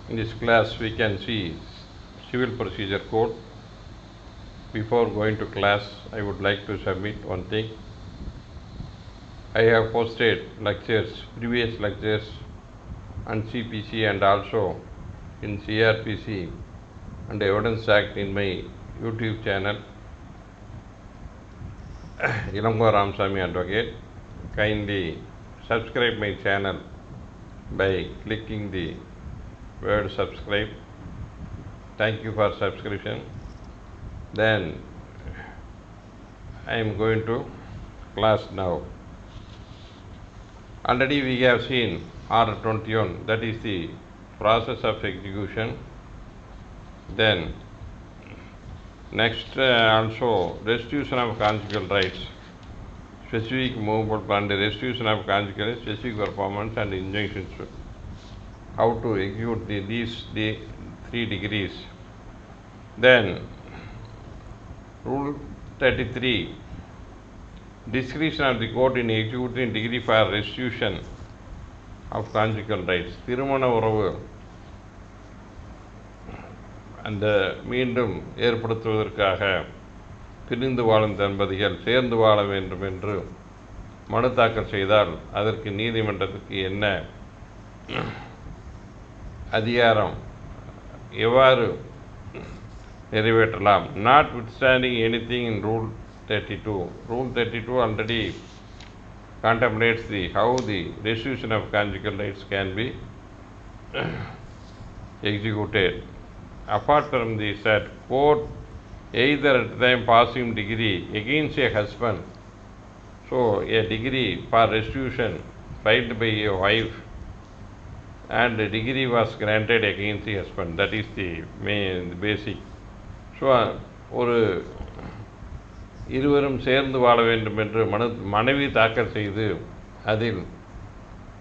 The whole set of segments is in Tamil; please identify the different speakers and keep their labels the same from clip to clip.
Speaker 1: In this class we can see civil procedure code. Before going to class, I would like to submit one thing. I have posted previous lectures on CPC and also in CRPC and Evidence Act in my YouTube channel, Ilamgo Ramsamy Advocate. Kindly subscribe my channel by clicking the word subscribe. Thank you for subscription. Then I am going to class now. Already we have seen Order 21, that is the process of execution. Then next also restitution of conjugal rights, specific movable and restitution of conjugal, specific performance and injunctions. How to execute these 3 degrees. Then Rule 33, discretion of the court in executing degree for restitution of conjugal rights. திருமண உறவு அந்த மீண்டும் ஏற்படுத்துவதற்காக பிரிந்து வாழும் தம்பதிகள் சேர்ந்து வாழ வேண்டும் என்று மனு தாக்கல் செய்தால் அதற்கு நீதிமன்றத்துக்கு என்ன அதிகாரம், எவ்வாறு நிறைவேற்றலாம்? Notwithstanding anything in Rule 32. Rule 32 already contemplates how the restitution of conjugal rights can be executed. Apart from this, that court either at the time passing degree against a husband, so a degree for restitution filed by a wife and the degree was granted against the husband. That is the main basic. So ஒரு இருவரும் சேர்ந்து வாழ வேண்டும் என்று மனைவி தாக்கல் செய்து அதில்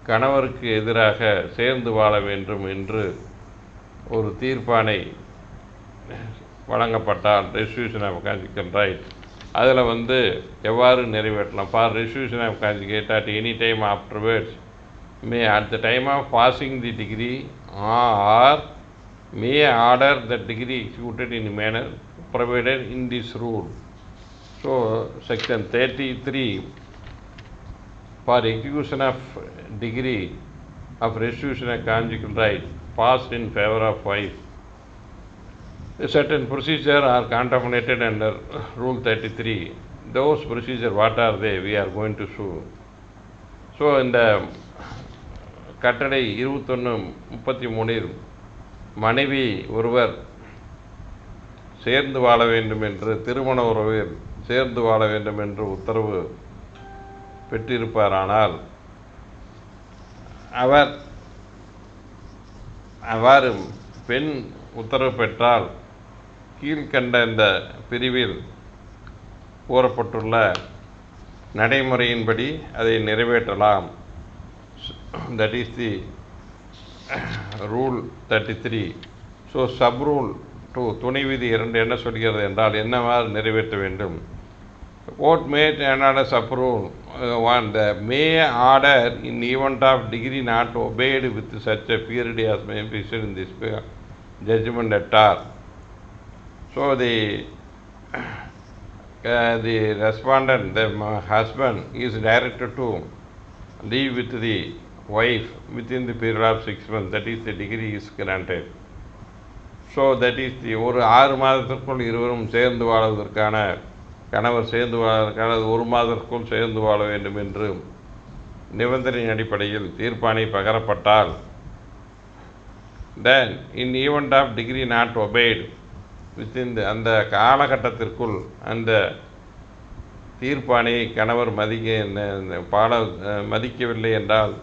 Speaker 1: கணவருக்கு எதிராக சேர்ந்து வாழ வேண்டும் என்று ஒரு தீர்ப்பானை வழங்கப்பட்டால் ரெஸ்டியூஷன் ஆஃப் கான்ஜுகல் ரைட் அதில் எவ்வாறு நிறைவேற்றலாம்? For restitution of conjugate at any time afterwards may at the time of passing the decree or may order the degree executed in a manner provided in this rule. So, section 33, for execution of degree of restitution of conjugal right passed in favor of wife, a certain procedure are contemplated under Rule 33. Those procedures, what are they? We are going to show. So, in the கட்டளை 21:33 மனைவி ஒருவர் சேர்ந்து வாழ வேண்டும் என்று திருமண உறவில் சேர்ந்து வாழ வேண்டும் என்று உத்தரவு பெற்றிருப்பாரானால் அவர் அவ்வாறு பெண் உத்தரவு பெற்றால் கீழ்கண்ட இந்த பிரிவில் கூறப்பட்டுள்ள நடைமுறையின்படி அதை நிறைவேற்றலாம். That is the Rule 33. So sub rule 2 துணை விதி 2 என்ன சொல்கிறது என்றால் என்னவாறு நிறைவேற்ற வேண்டும்? Court made another sub rule 1, the may order in event of degree not obeyed with such a period as may be said in this judgment at all. So the respondent, the husband, is directed to live with the wife within the period of 6 months, that is the degree is granted. So that is the ஒரு 6 மாதத்திற்குள் இருவரும் சேர்ந்து வாழ்வதற்கான கணவர் சேர்ந்து வாழ்வதற்கான 1 மாதத்திற்குள் சேர்ந்து வாழ வேண்டும் என்று நிபந்தனையின் அடிப்படையில் தீர்ப்பாணை பகரப்பட்டால், then in event of degree not obeyed within அந்த காலகட்டத்திற்குள் அந்த தீர்ப்பாணையை கணவர் மதிக்கவில்லை என்றால்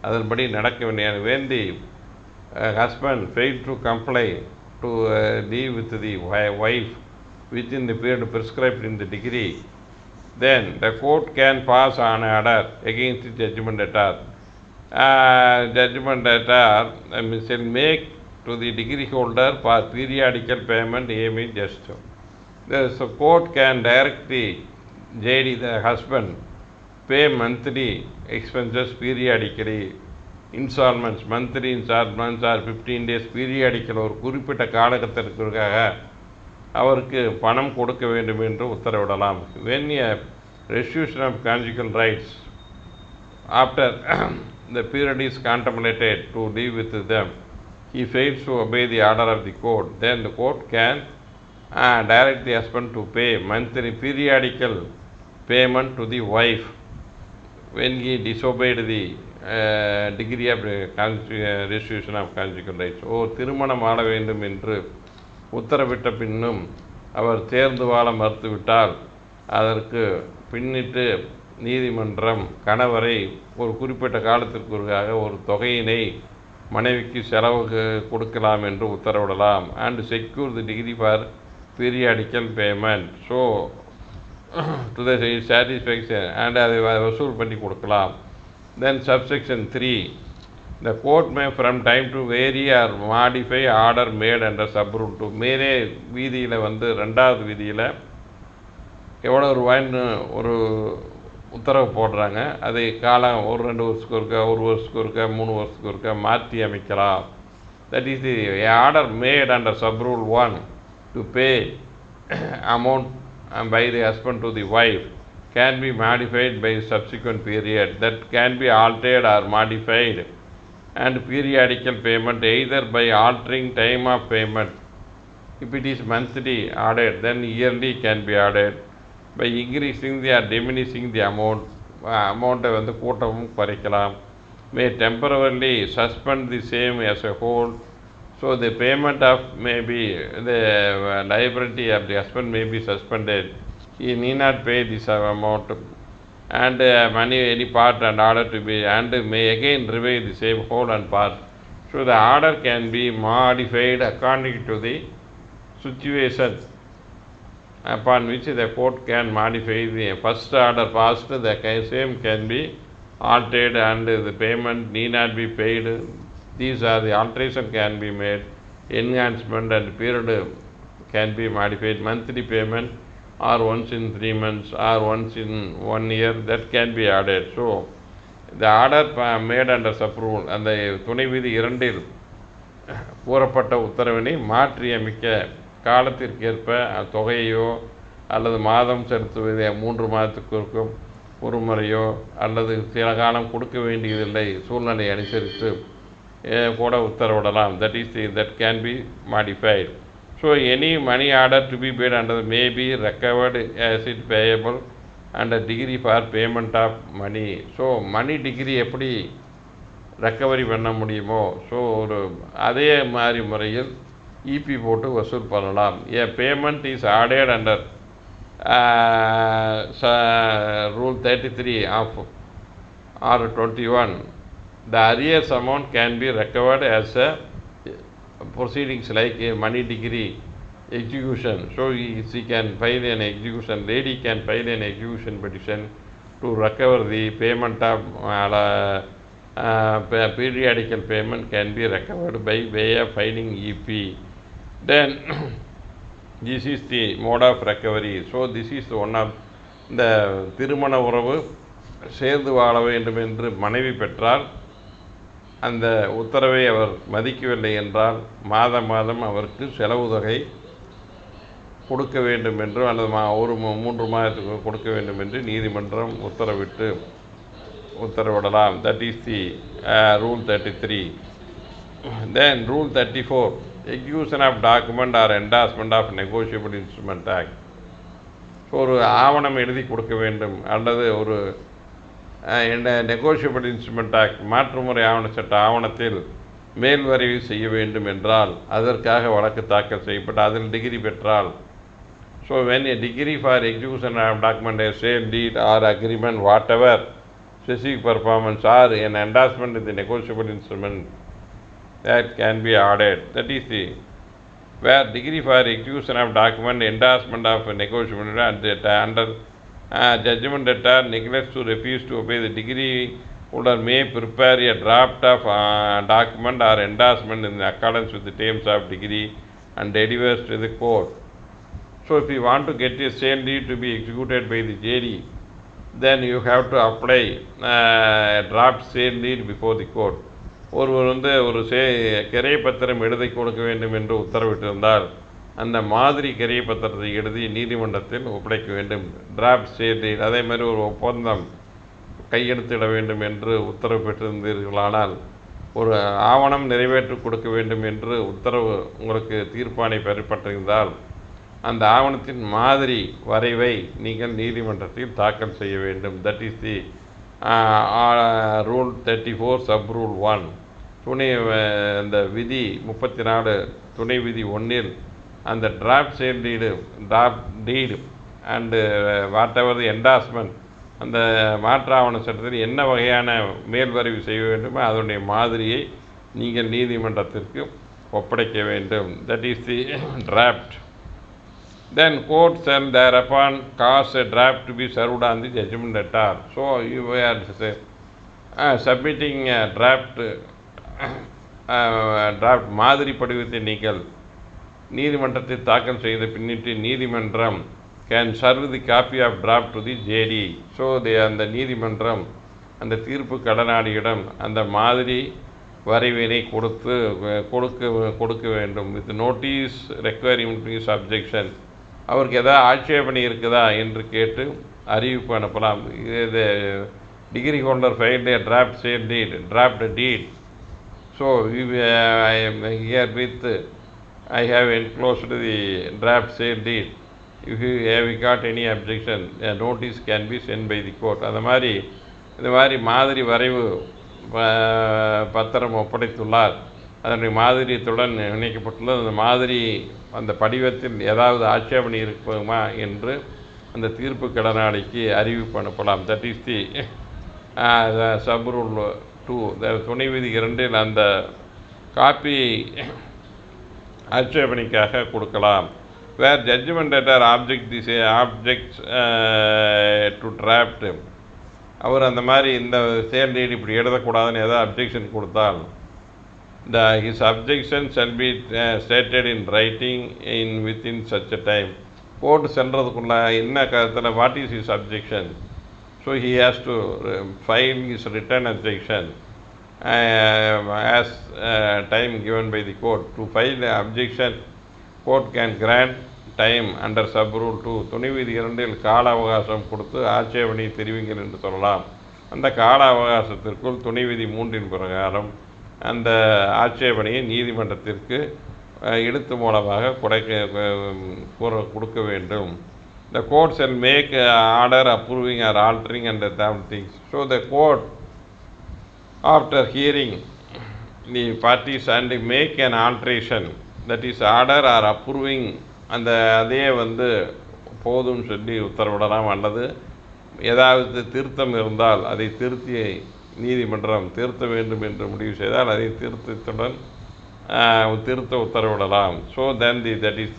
Speaker 1: அதன்படி நடக்கவில்லை. When the husband failed to comply to live with the wife within the period prescribed in the degree, then the court can pass an order against the judgment debtor. Judgment debtor shall make to the degree holder for periodical payment aiming just. The court can direct the JD, the husband, pay monthly expenses periodically installments, monthly installments are 15 days periodical, ஒரு குறிப்பிட்ட காலகட்டத்திற்காக அவருக்கு பணம் கொடுக்க வேண்டும் என்று உத்தரவிடலாம். when a restitution of conjugal rights after the period is contemplated to live with them, he fails to obey the order of the court, then the court can direct the husband to pay monthly periodical payment to the wife when he disobeyed the degree of restitution of conjugal rights. திருமணம் ஆள வேண்டும் என்று உத்தரவிட்ட பின்னும் அவர் சேர்ந்து வாழ மறுத்துவிட்டால் அதற்கு பின்னிட்டு நீதிமன்றம் கணவரை ஒரு குறிப்பிட்ட காலத்திற்குள்ளாக ஒரு தொகையினை மனைவிக்கு செலவுக்கு கொடுக்கலாம் என்று உத்தரவிடலாம். And secure the decree for periodical payment, so to the satisfaction, and அதை வசூல் பண்ணி கொடுக்கலாம். Then subsection 3, the court may from time to vary or modify order made under sub rule 2. மேலே வீதியில் ரெண்டாவது வீதியில் எவ்வளோ ரூபாய்ன்னு ஒரு உத்தரவு போடுறாங்க. அதை காலம் ஒரு 2 வருஷத்துக்கு ஒருக்கா, 1 வருஷத்துக்கு ஒருக்கா, 3 வருஷத்துக்கு ஒருக்கா மாற்றி அமைக்கலாம். That is the order mat under sub rule 1 to pay amount by the husband to the wife can be modified by subsequent period, that can be altered or modified, and periodical payment either by altering time of payment, if it is monthly ordered, then yearly can be ordered by increasing or diminishing the amount கூட்டவும் குறைக்கலாம். may temporarily suspend the same as a whole, so the payment of may be the liability of the husband may be suspended, he need not pay this amount and money any part and order to be, and may again revise the same whole and part. So the order can be modified according to the situation upon which the court can modify the first order passed. The same can be altered and the payment need not be paid. These are the alteration can be made. Enhancement and period can be modified. Monthly payment or once in 3 months or once in 1 year, that can be added. So the order made under sub rule, அந்த துணை விதி 2இல் கூறப்பட்ட உத்தரவினை மாற்றி அமைக்க காலத்திற்கேற்ப தொகையோ அல்லது மாதம் செலுத்துவதை 3 மாதத்துக்கு ஒரு முறையோ அல்லது சில காலம் கொடுக்க வேண்டியதில்லை சூழ்நிலை அனுசரித்து கூட உத்தரவிடலாம். that can be modified. So any money order to be paid under may be recovered as it payable and a degree for payment of money. So money degree எப்படி ரெக்கவரி பண்ண முடியுமோ ஸோ ஒரு அதே மாதிரி முறையில் இபி போட்டு வசூல் பண்ணலாம். a payment is ordered under rule 33 of or 21, the arrears amount can be recovered as a proceedings like a money degree execution. So she can file an execution, lady can file an execution petition to recover the payment of periodical payment can be recovered by way of filing EP. Then this is the mode of recovery. So this is one of the திருமண உறவு சேர்ந்து வாழ வேண்டும் என்று மனைவி பெற்றால் அந்த உத்தரவை அவர் மதிக்கவில்லை என்றால் மாதம் அவருக்கு செலவு தொகை கொடுக்க வேண்டும் என்று அல்லது ஒரு 3 மாதத்துக்கு கொடுக்க வேண்டும் என்று நீதிமன்றம் உத்தரவிடலாம். That is the rule 33. Then rule 34, execution of document or endorsement of negotiable instrument act. ஒரு ஆவணம் எழுதி கொடுக்க வேண்டும் அல்லது ஒரு நெகோஷியபிள் இன்ஸ்ட்ருமெண்ட் ஆக்ட் மாற்றுமுறை ஆவண சட்ட ஆவணத்தில் மேல்வரைவு செய்ய வேண்டும் என்றால் அதற்காக வழக்கு தாக்கல் செய்யப்பட்டு அதில் டிகிரி பெற்றால், so when a decree for execution of document, a sale deed or agreement, whatever specific performance or an endorsement in the negotiable instrument that can be ordered. That is the where degree for execution of document, endorsement of negotiable under judgment debtor neglects to refuse to obey, the degree holder may prepare a draft of document or endorsement in accordance with the terms of degree and delivers to the court. So if you want to get a sale deed to be executed by the JD, then you have to apply a draft sale deed before the court. ஒருவர் வந்து ஒரு கிரை பத்திரம் எழுதி கொடுக்க வேண்டும் என்று உத்தரவிட்டிருந்தால் அந்த மாதிரி கிரை பத்திரத்தை எழுதி நீதிமன்றத்தில் ஒப்படைக்க வேண்டும். டிராஃப்ட் செய்தி அதே மாதிரி ஒரு ஒப்பந்தம் கையெழுத்திட வேண்டும் என்று உத்தரவு பெற்றிருந்தீர்களானால் ஒரு ஆவணம் நிறைவேற்றி கொடுக்க வேண்டும் என்று உத்தரவு உங்களுக்கு தீர்ப்பாணை பெறப்பட்டிருந்தால் அந்த ஆவணத்தின் மாதிரி வரைவை நீங்கள் நீதிமன்றத்தில் தாக்கல் செய்ய வேண்டும். That is the rule 34 sub rule 1. அந்த விதி 34 துணை விதி 1இல் அந்த draft sale deed and what ever the endorsement அந்த மாற்று ஆவண சட்டத்தில் என்ன வகையான மேல்வரைவு செய்ய வேண்டுமோ அதனுடைய மாதிரியை நீங்கள் நீதிமன்றத்திற்கு ஒப்படைக்க வேண்டும். That is the draft. Then court shall thereupon cause a draft to be served on the judgment letter. So you are submitting a draft மாதிரி படிவத்தை நீங்கள் நீதிமன்றத்தில் தாக்கல் செய்த பின்னிட்டு நீதிமன்றம் can serve the copy of draft to the JD. So அந்த நீதிமன்றம் அந்த தீர்ப்பு கடனாளியிடம் அந்த மாதிரி வரைவினை கொடுக்க வேண்டும். With notice requiring subjection. அவருக்கு எதாவது ஆட்சேபனை இருக்குதா என்று கேட்டு அறிவிப்பு அனுப்பலாம். இது decree holder filed draft sale draft deed. So I am here with I have enclosed the draft sale deed. If you have got any objection notice can be sent by the court. அந்த மாதிரி இந்த மாதிரி வரைவு பத்திரம் ஒப்படைத்துள்ளார். அதனுடைய மாதிரியத்துடன் இணைக்கப்பட்டுள்ளது. அந்த மாதிரி அந்த படிவத்தில் ஏதாவது ஆட்சேபனை இருக்குமா என்று அந்த தீர்ப்பு கடனாளிக்கு அறிவிப்பு அனுப்பலாம். That is the sub rule 2 துணை விதி 2இல் அந்த காப்பி ஆட்சேபனைக்காக கொடுக்கலாம். Where judgment letter objects to draft. அவர் அந்த மாதிரி இந்த சேல் டீட் இப்படி எழுதக்கூடாதுன்னு ஏதாவது அப்ஜெக்ஷன் கொடுத்தால் his objection shall be stated in writing within such a time. Court சென்றதுக்குள்ள என்ன கருத்தில் what is his objection. So he has to file his written objection as time given by the court. To file the objection, court can grant time under sub rule 2. துணை விதி 2இல் கால அவகாசம் கொடுத்து ஆட்சேபனை தெரிவிங்கள் என்று சொல்லலாம். அந்த கால அவகாசத்திற்குள் துணை விதி 3இன் பிரகாரம் அந்த ஆட்சேபனையை நீதிமன்றத்திற்கு எழுத்து மூலமாக கொடுக்க வேண்டும். The court shall make order approving or altering and that things. So the court, after hearing the parties and make an alteration, that is order or approving, அந்த அதே போதும் சொல்லி உத்தரவிடலாம். அல்லது ஏதாவது திருத்தம் இருந்தால் அதை திருத்தி நீதிமன்றம் திருத்த வேண்டும் என்று முடிவு செய்தால் அதை திருத்தத்துடன் திருத்த உத்தரவிடலாம். So then that is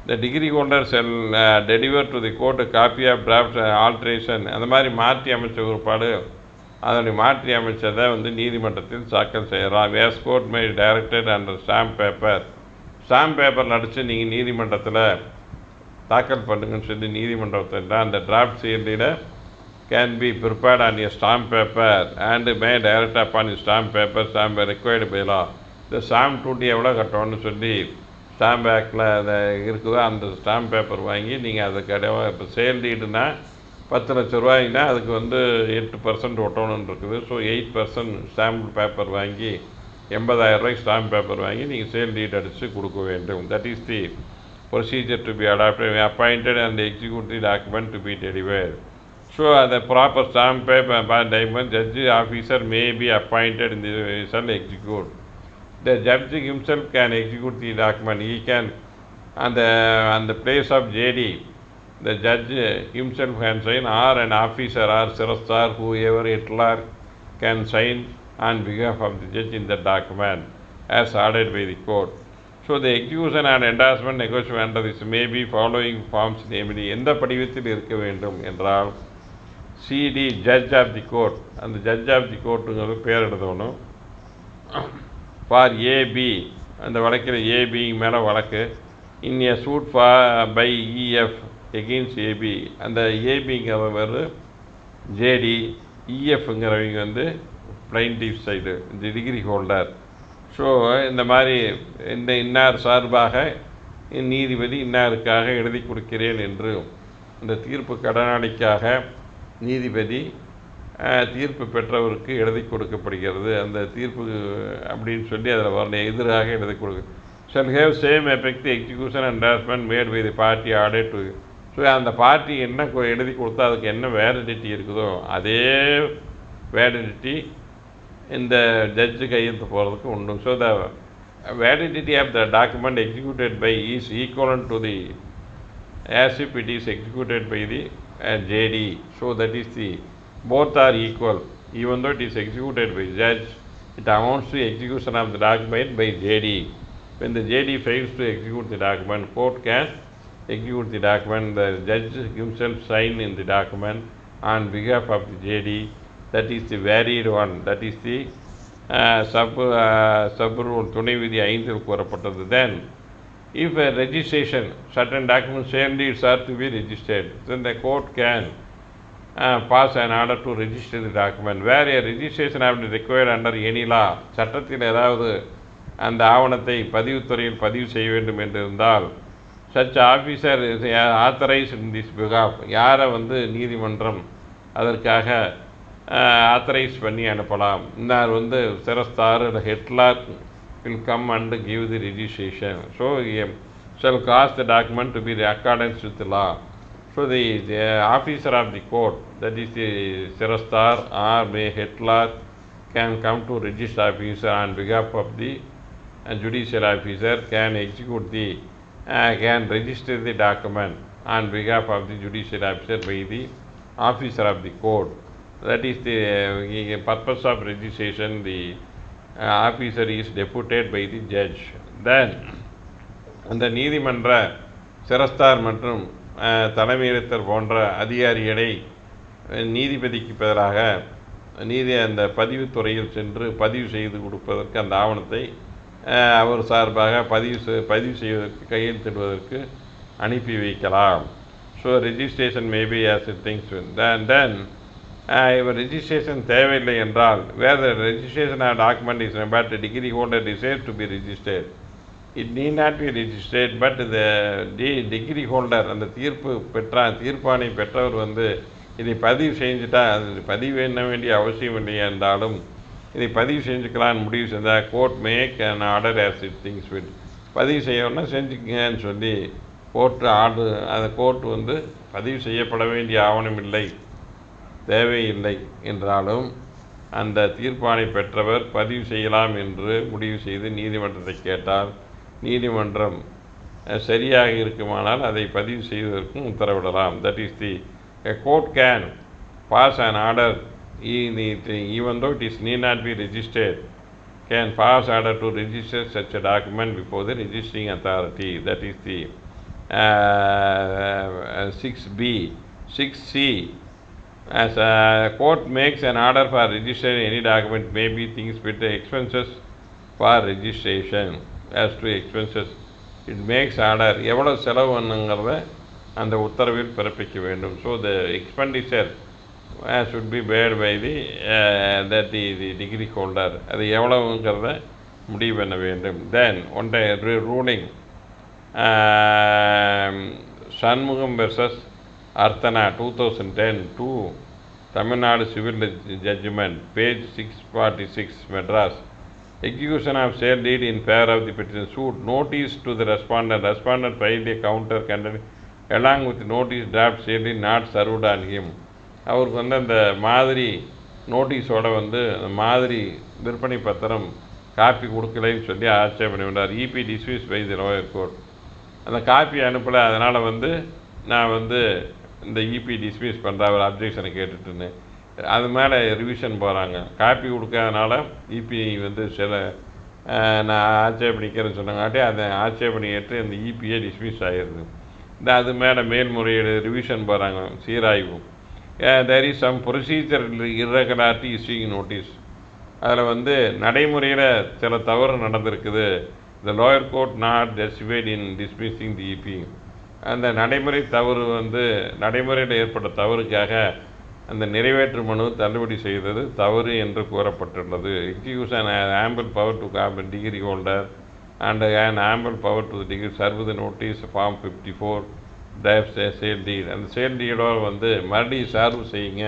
Speaker 1: the degree holder shall deliver to the court a copy of draft alteration. அந்த மாதிரி மாற்றி அமைச்ச ஒருபாடு அதனை மாற்றி அமைச்சதை நீதிமன்றத்தில் தாக்கல் செய்யலாம். as court may directed under stamp paper அடித்து நீங்கள் நீதிமன்றத்தில் தாக்கல் பண்ணுங்கன்னு சொல்லி நீதிமன்றத்தில் அந்த draft சீல்டில் can be prepared on a stamp paper and may direct upon a stamp paper required by law. இந்த ஸ்டாம்ப் டியூட்டி எவ்வளோ கட்டணும்னு சொல்லி ஸ்டாம்ப் பேக்கில் அதை இருக்குதோ அந்த ஸ்டாம்ப் பேப்பர் வாங்கி நீங்கள் அது கிடையாது. இப்போ சேல் டீடுனா 10 லட்ச ரூபாய்னா அதுக்கு 8% ஒட்டணுன்னு இருக்குது. ஸோ 8% ஸ்டாம்ப் பேப்பர் வாங்கி 80,000 ரூபாய்க்கு ஸ்டாம்ப் பேப்பர் வாங்கி நீங்கள் சேல் டீட் அடித்து கொடுக்க வேண்டும். That is the procedure to be adopted appointed and executed document to be delivered. So the proper stamp paper by diamond judge officer may be appointed in the shall execute. The judge himself can execute the document. He can on the place of JD. The judge himself can sign, or an officer or sirastar whoever it clerk can sign on behalf of the judge in the document as ordered by the court. So the execution and endorsement negotiation under this may be following forms namely. எந்த படிவத்தில் இருக்க வேண்டும் என்றால் CD judge of the court. அந்த ஜட்ஜ் ஆஃப் தி கோர்ட்டுங்கிறது பேர் எழுதணும். ஃபார் ஏபி அந்த வழக்கில் ஏபி மேலே வழக்கு. In a suit by EF against AB. அந்த ஏபிங்கிறவர் ஜேடி, இஎஃப்ங்கிறவங்க plaintiff சைடு இந்த டிகிரி ஹோல்டர். ஸோ இந்த மாதிரி இந்த இன்னார் சார்பாக நீதிபதி இன்னாருக்காக எழுதி கொடுக்கிறேன் என்று இந்த தீர்ப்பு கடனாளிக்காக நீதிபதி தீர்ப்பு பெற்றவருக்கு எழுதி கொடுக்கப்படுகிறது. அந்த தீர்ப்பு அப்படின்னு சொல்லி அதில் வரல எதிராக எழுதி கொடுக்க shall have same effect the execution and endorsement made by the party ordered to. So அந்த பார்ட்டி என்ன எழுதி கொடுத்தா அதுக்கு என்ன வேலிடிட்டி இருக்குதோ அதே வேலிடிட்டி இந்த ஜட்ஜு கையெழுத்து போகிறதுக்கு உண்டு. So the validity of the document executed by is equivalent to the as if it is executed by the JD. So that is the both are equal. Even though it is executed by judge, it amounts to execution of the document by JD. When the JD fails to execute the document, court can execute the document. The judge himself sign in the document on behalf of the JD. That is the varied one. That is the sub rule துணை விதி 5 கூறப்பட்டது. Then if a registration, certain documents shall deeds are to be registered, then the court can pass an order to register the document. Where a registration have been required under any law, சட்டத்தில் ஏதாவது அந்த ஆவணத்தை பதிவுத்துறையில் பதிவு செய்ய வேண்டும் என்று இருந்தால், such officer is authorized in this behalf. யாரை நீதிமன்றம் அதற்காக ஆத்தரைஸ் பண்ணி அனுப்பலாம். இன்னார் சிரஸ்தார் headlock will come and give the registration. So he shall cause the document to be in accordance with the law. So the officer of the court, that is the Sirastar or may Hetlar, can come to register officer on behalf of the judicial officer, can execute the can register the document on behalf of the judicial officer by the officer of the court. That is the purpose of registration. The officer is deputed by the judge. Then அந்த நீதிமன்ற சிரஸ்தார் மற்றும் தலைமையேற்றர் போன்ற அதிகாரிகளை நீதிபதிக்கு பதிலாக அந்த பதிவுத்துறையில் சென்று பதிவு செய்து கொடுப்பதற்கு அந்த ஆவணத்தை அவர் சார்பாக பதிவு செய்வதற்கு கையெழுத்திடுவதற்கு அனுப்பி வைக்கலாம். So registration maybe as it things. Then இவர் ரெஜிஸ்ட்ரேஷன் தேவையில்லை என்றால், where the registration of document is but decree holder desires to be registered, it need not be registered. But the decree holder, அந்த தீர்ப்பாணை பெற்றவர் இதை பதிவு செஞ்சுட்டா, அது பதிவு என்ன வேண்டிய அவசியம் இல்லையா இருந்தாலும் இதை பதிவு செஞ்சுக்கலான்னு முடிவு செஞ்சால், court make an order as it thinks fit. பதிவு செய்யணும்னா செஞ்சுக்கங்கன்னு சொல்லி கோர்ட்டு ஆர்டர், அந்த கோர்ட்டு பதிவு செய்யப்பட வேண்டிய ஆவணம் இல்லை, தேவையில்லை என்றாலும் அந்த தீர்ப்பாணை பெற்றவர் பதிவு செய்யலாம் என்று முடிவு செய்து நீதிமன்றத்தை கேட்டால், நீதிமன்றம் சரியாக இருக்குமானால் அதை பதிவு செய்வதற்கும் உத்தரவிடலாம். That is the court can pass an order even though it is need not be registered, can pass order to register such a document before the registering authority. That is the 6B. 6C, as a court makes an order for registering any document, may be things with the expenses for registration. As to expenses, it makes order எவ்வளவு செலவு பண்ணுங்கிறத அந்த உத்தரவில் பிறப்பிக்க வேண்டும். So the expenditure should be paid by the degree holder. அது எவ்வளவுங்கிறத முடிவு பண்ண வேண்டும். Then on the ruling, Shanmugam versus Arthana 2010 2, Tamil Nadu Civil Judgment, page 646, Madras. Execution of sale deed in favor of the petition suit. Notice to the respondent. Respondent filed a counter containing along with notice draft sale deed not served on him. அவருக்கு அந்த மாதிரி நோட்டீஸோட அந்த மாதிரி விற்பனை பத்திரம் காப்பி கொடுக்கலைன்னு சொல்லி ஆட்சேபனை பண்ணார். EP dismiss by the lower court. அந்த காப்பி அனுப்பலை, அதனால் நான் இந்த இபி டிஸ்மிஸ் பண்ணுற அவர் அப்ஜெக்ஷனை கேட்டுட்டுன்னு அது மேலே ரிவிஷன் போகிறாங்க. காப்பி கொடுக்காதனால இபி சில நான் ஆட்சேபணிக்கிறேன்னு சொன்னாங்காட்டி அதை ஆட்சேபணி ஏற்று அந்த இபிஏ டிஸ்மிஸ் ஆகிடுது. அது மேலே மேல்முறையீடு ரிவிஷன் போகிறாங்க, சீராய்வு. There is some procedure irregularity issuing notice. அதில் நடைமுறையில் சில தவறு நடந்திருக்குது. The lower court not justified in dismissing the EP. அந்த நடைமுறை தவறு நடைமுறையில் ஏற்பட்ட தவறுக்காக அந்த நிறைவேற்று மனு தள்ளுபடி செய்தது தவறு என்று கூறப்பட்டுள்ளது. Execution ample power to degree holder and an ample power to the degree serve the notice form 54 drafts a sale deed. அந்த சேல் டீடோட வந்து மறுபடியும் சார்பு செய்யுங்க.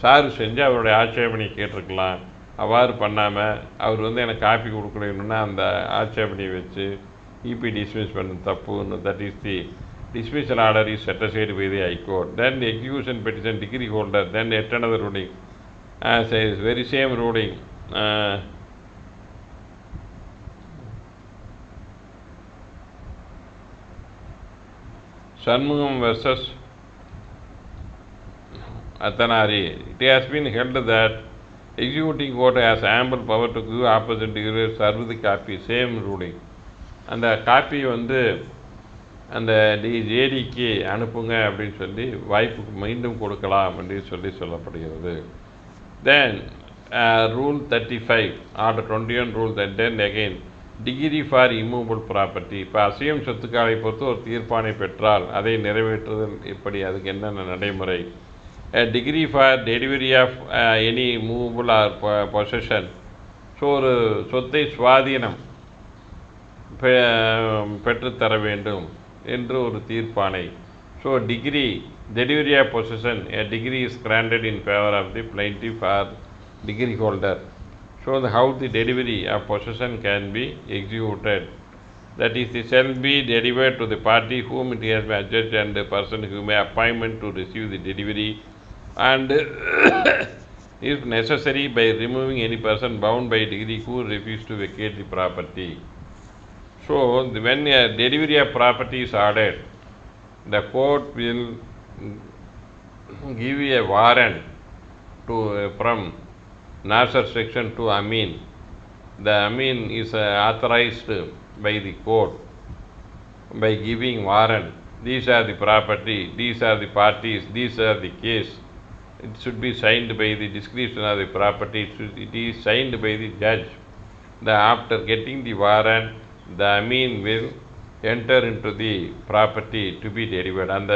Speaker 1: சார்பு செஞ்சு அவருடைய ஆட்சேபனை கேட்டிருக்கலாம். அவ்வாறு பண்ணாமல் அவர் வந்து எனக்கு காப்பி கொடுக்கணுன்னா அந்த ஆட்சேபனையை வச்சு இபி டிஸ்மிஸ் பண்ண தப்புன்னு. That is the dismissal order is set aside by the High Court. Then the execution petition degree holder then yet another ruling says very same ruling Shanmugam versus Athanari. It has been held that executing court has ample power to give opposite degree serve the copy. Same ruling. அந்த காப்பி வந்து அந்த ஜேடிக்கு அனுப்புங்க அப்படின்னு சொல்லி வாய்ப்பு மீண்டும் கொடுக்கலாம் அப்படின்னு சொல்லப்படுகிறது. Then rule 35 order 21 rule then again decree for immovable property. இப்போ அசையும் சொத்துக்களை பொறுத்து ஒரு தீர்ப்பானை பெற்றால் அதை நிறைவேற்றுதல் எப்படி, அதுக்கு என்னென்ன நடைமுறை? Decree for delivery of any movable or possession. So ஒரு சொத்தை சுவாதீனம் பெற்றுத்தர வேண்டும் என்று ஒரு தீர்ப்பானை. So decree delivery of possession decree is granted in favour of the plaintiff or decree holder. So how the delivery of possession can be executed. That is, it shall be delivered to the party whom it has been adjudged and the person who may appointment to receive the delivery and if necessary by removing any person bound by degree who refused to vacate the property. So when a delivery of property is ordered, the court will give a warrant to from Nasser section to Amin. The Amin is authorized by the court by giving warrant. These are the property, these are the parties, these are the case. It should be signed by the description of the property. It is signed by the judge. After getting the warrant, the Amin will enter into the property to be delivered. அந்த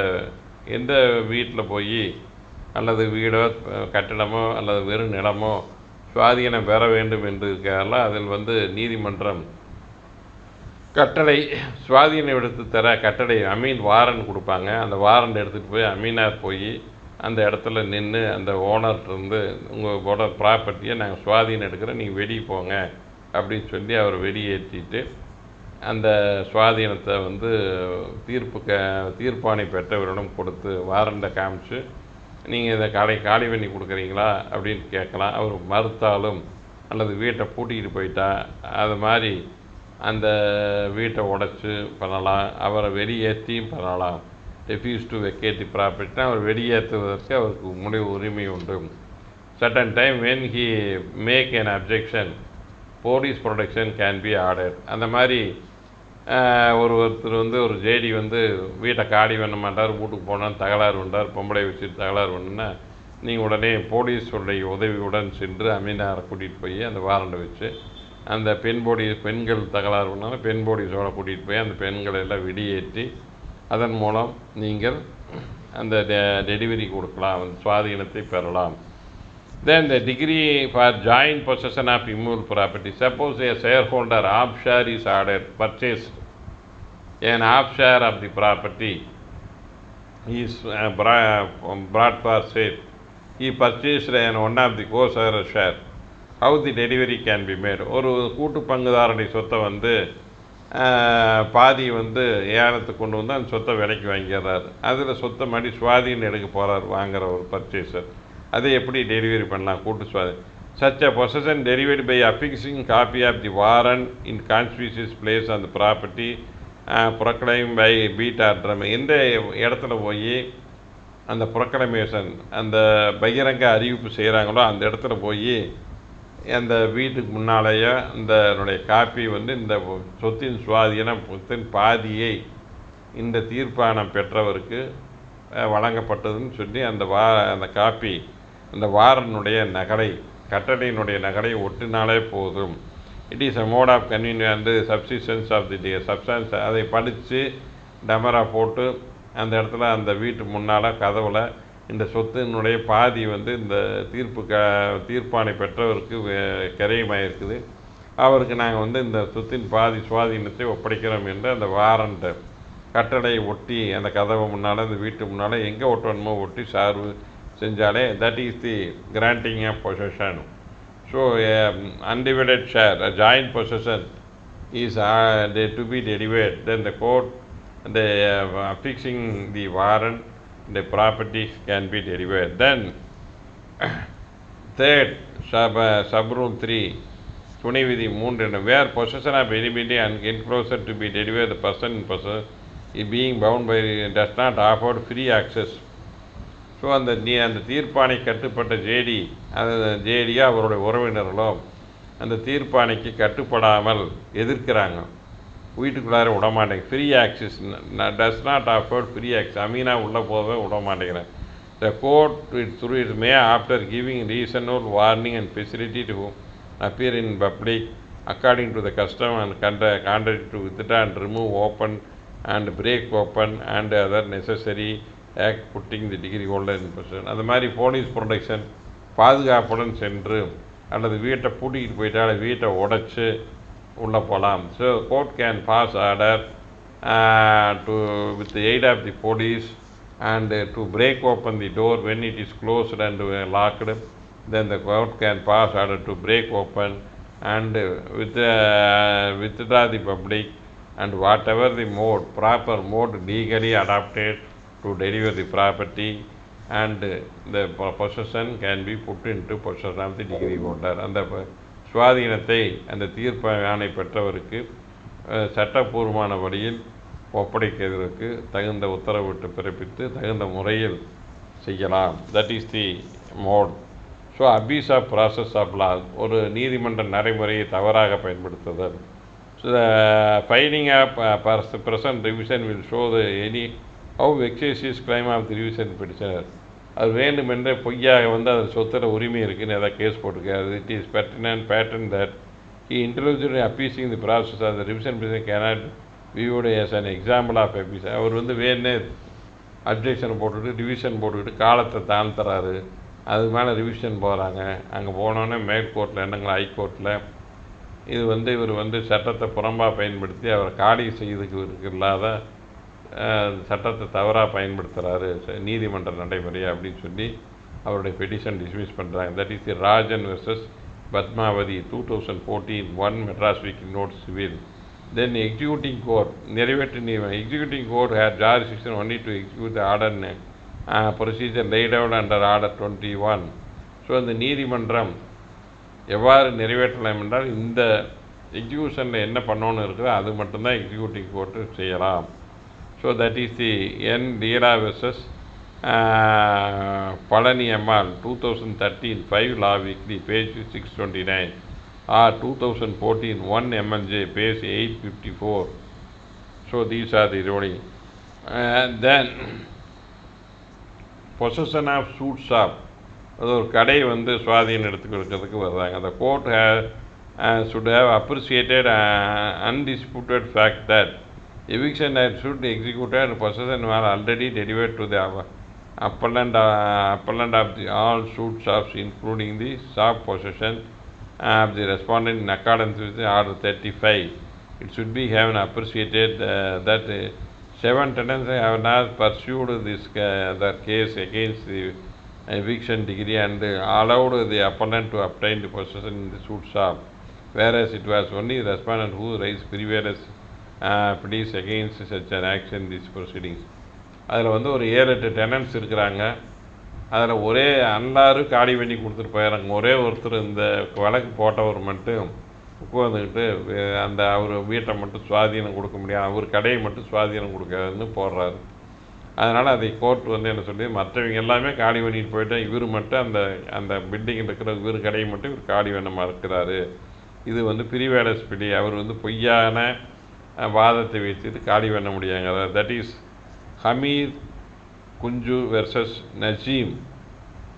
Speaker 1: எந்த வீட்டில் போய் அல்லது வீடோ கட்டடமோ அல்லது வெறும் நிலமோ சுவாதீனம் பெற வேண்டும் என்று இருக்கலாம், அதில் வந்து நீதிமன்றம் கட்டளை சுவாதீனம் எடுத்து தர கட்டளை அமீன் வாரண்ட் கொடுப்பாங்க. அந்த வாரண்ட் எடுத்துகிட்டு போய் அமீனார் போய் அந்த இடத்துல நின்று அந்த ஓனர்கிட்டருந்து உங்களோட ப்ராப்பர்ட்டியை நாங்கள் சுவாதீனம் எடுக்கிறோம், நீங்கள் வெளியே போங்க அப்படின்னு சொல்லி அவர் வெளியேற்றிட்டு அந்த சுவாதீனத்தை வந்து தீர்ப்பானை பெற்றவரிடம் கொடுத்து வாரண்டை காமிச்சு நீங்கள் இதை காலி பண்ணி கொடுக்குறீங்களா அப்படின்னு கேட்கலாம். அவர் மறுத்தாலும் அல்லது வீட்டை பூட்டிக்கிட்டு போயிட்டா அது மாதிரி அந்த வீட்டை உடைச்சி பண்ணலாம், அவரை வெளியேற்றியும் பண்ணலாம். ரெஃப்யூஸ் டு வெக்கேட் தி ப்ராப்பர்ட்டினா அவர் வெளியேற்றுவதற்கு அவருக்கு முழு உரிமை உண்டு. Certain time when he make an objection police protection can be order. அந்த மாதிரி ஒருத்தர் வந்து ஒரு ஜேடி வந்து வீட்டை காலி பண்ண மாட்டார், வீட்டுக்கு போனால் தகராறு பண்ணார், பொம்பளை வச்சுட்டு தகராறு பண்ணுன்னா நீங்கள் உடனே போலீஸுடைய உதவியுடன் சென்று அமீனாரை கூட்டிகிட்டு போய் அந்த வாரண்டை வச்சு அந்த பெண்கள் தகராறு பண்ணாலும் பெண் போலீஸோடு கூட்டிகிட்டு போய் அந்த பெண்களை எல்லாம் வெளியேற்றி அதன் மூலம் நீங்கள் அந்த டெலிவரி கொடுக்கலாம், அந்த சுவாதீனத்தை பெறலாம். Then the degree for joint possession of immovable property. Suppose a shareholder half share is ordered, purchased an half share of the property is brought for sale. He purchased one of the co-sharer share. How the delivery can be made? ஒரு கூட்டு பங்குதாரனுடைய சொத்தை வந்து பாதி வந்து ஏலத்துக்கு கொண்டு வந்து அந்த சொத்தை விலைக்கு வாங்கிடுறாரு. அதில் சொத்தை மாதிரி சுவாதீனம் எடுக்க போகிறார் வாங்குகிற ஒரு பர்ச்சேசர். அதை எப்படி டெலிவரி பண்ணலாம்? கூட்டு சுவாதீனம். Such a possession delivered by affixing copy of the warrant in conspicuous place on the property proclaimed by beat or drum. எந்த இடத்துல போய் அந்த ப்ரொக்ளமேஷன் அந்த பகிரங்க அறிவிப்பு செய்கிறாங்களோ அந்த இடத்துல போய் அந்த வீட்டுக்கு முன்னாலேயே அதனுடைய காப்பி வந்து இந்த சொத்தின் சுவாதீனத்தின் பாதியை இந்த தீர்ப்பானம் பெற்றவருக்கு வழங்கப்பட்டதுன்னு சொல்லி அந்த காப்பி அந்த வாரனுடைய நகலை கட்டளையினுடைய நகலை ஒட்டினாலே போதும். It is a mode of convenience and subsistence of the substance. அதை படித்து டமரா போட்டு அந்த இடத்துல அந்த வீட்டு முன்னால் கதவில் இந்த சொத்தினுடைய பாதி வந்து இந்த தீர்ப்பாணை பெற்றவருக்கு கரையமாயிருக்குது. அவருக்கு நாங்கள் வந்து இந்த சொத்தின் பாதி சுவாதீனத்தை ஒப்படைக்கிறோம் என்று அந்த வாரண்ட்டை கட்டளையை ஒட்டி அந்த கதவை முன்னால் அந்த வீட்டு முன்னால் எங்கே ஒட்டணுமோ ஒட்டி சார்பு செஞ்சாலே that is the granting of possession. So undivided share, joint possession is to be delivered. Then the court, affixing the warrant, the properties can be delivered. Then third, sub-rule 3, துணை விதி 3, where possession of anybody and enclosure to be delivered, the person in possession is being bound by does not offer free access. So அந்த தீர்ப்பாணை கட்டுப்பட்ட ஜேடியோ அவருடைய உறவினர்களோ அந்த தீர்ப்பாணைக்கு கட்டுப்படாமல் எதிர்க்கிறாங்க, வீட்டுக்குள்ளார விடமாட்டேங்க, free access does not afford free access, அமீனாக உள்ளே போகவே விடமாட்டேங்கிறேன். The court through it may after giving reasonable warning and facility to appear in public according to the custom and contrary to withdraw and remove open and break open and other necessary act putting the degree holder in possession. அந்த மாதிரி போலீஸ் ப்ரொடெக்ஷன் பாதுகாப்புடன் சென்று அல்லது வீட்டை பூட்டிக்கிட்டு போயிட்டால் வீட்டை உடைச்சி உள்ளே போகலாம். So court can pass order to with the aid of the police and to break open the door when it is closed and locked. Then the court can pass order to break open and withdraw the public and whatever the proper mode legally adopted to deliver the property, and the possession can be put into possession of the degree holder. அந்த சுவாதீனத்தை அந்த தீர்ப்பாணை பெற்றவருக்கு சட்டப்பூர்வமான வழியில் ஒப்படைக்கிறதுக்கு தகுந்த உத்தரவிட்டு பிறப்பித்து தகுந்த முறையில் செய்யலாம். That is the mode. So abuse of process of law, ஒரு நீதிமன்ற நடைமுறையை தவறாக பயன்படுத்துதல். So filing of present revision will show the any how vexatious claim of the revision petitioner. அது வேண்டுமென்றே பொய்யாக வந்து அது சொத்தில் உரிமை இருக்குதுன்னு எதாவது கேஸ் போட்டிருக்காரு. It is pattern that he intelligently appeasing the process of the revision petition cannot viewed as an example of abuse. அவர் வந்து வேணே அப்ஜெக்ஷன் போட்டுக்கிட்டு ரிவிஷன் போட்டுக்கிட்டு காலத்தை தாழ்த்துறாரு. அது மேலே ரிவிஷன் போகிறாங்க. அங்கே போனோன்னே மேற்கோர்ட்டில் என்னங்களா ஹைகோர்ட்டில் இது வந்து இவர் வந்து சட்டத்தை புறம்பாக பயன்படுத்தி அவரை காலி செய்யறதுக்கு இல்லாத சட்டத்தை தவறாக பயன்படுத்துகிறாரு நீதிமன்ற நடைமுறை அப்படின்னு சொல்லி அவருடைய பெட்டிஷன் டிஸ்மிஸ் பண்ணுறாங்க. That is the Rajan versus Padmavathi 2014 1 Madras weekly note civil. Then executing court, நிறைவேற்று நீதிமன்றம், executing court had jurisdiction only to execute the order procedure laid out under order 21. So இந்த நீதிமன்றம் எவ்வாறு நிறைவேற்றலாம் என்றால் இந்த எக்ஸிக்யூஷனில் என்ன பண்ணணும்னு இருக்குதோ அது மட்டும்தான் எக்ஸிக்யூட்டிங் கோர்ட்டு செய்யலாம். So that is the N Leela versus Palani Ammal 2013 5 law weekly page 629 or 2014 1 MLJ page 854. So these are the ruling. And then possession of suit shop, அது ஒரு கடை வந்து சுவாதீனம் எடுத்துக்கிறதுக்கு வர்றாங்க. அந்த court should have appreciated undisputed fact that eviction had should executed and possession were already delivered to the appellant of the all suit shops including the shop possession of the respondent in accordance with the order 35. It should be have appreciated that 7 tenants have not pursued this the case against the eviction decree and allowed the appellant to obtain the possession in the suit shop, whereas it was only the respondent who raised previous pleas against such an action in these proceedings. அதில் வந்து ஒரு 7-8 டெனன்ட்ஸ் இருக்கிறாங்க. அதில் ஒரே எல்லாரும் காலி பண்ணி கொடுத்துட்டு போயிடறாங்க. ஒரே ஒருத்தர் இந்த வழக்கு போட்டவர் மட்டும் உட்காந்துக்கிட்டு அந்த அவர் வீட்டை மட்டும் சுவாதீனம் கொடுக்க முடியாது, அவர் கடையை மட்டும் சுவாதீனம் கொடுக்காதுன்னு போடுறாரு. அதனால் அதை கோர்ட் வந்து என்ன சொல்லி மற்றவங்க எல்லாமே காலி பண்ணிட்டு போயிட்டு இவர் மட்டும் அந்த பில்டிங்கில் இருக்கிற இவர் கடையை மட்டும் இவர் காலி பண்ண மறுக்கிறாரு. இது வந்து பிரிவேலஸ் பிடி. அவர் வந்து பொய்யான வாதத்தை வைத்துட்டு காலி பண்ண முடியாங்க. தட் இஸ் ஹமீத் குஞ்சு versus Naseem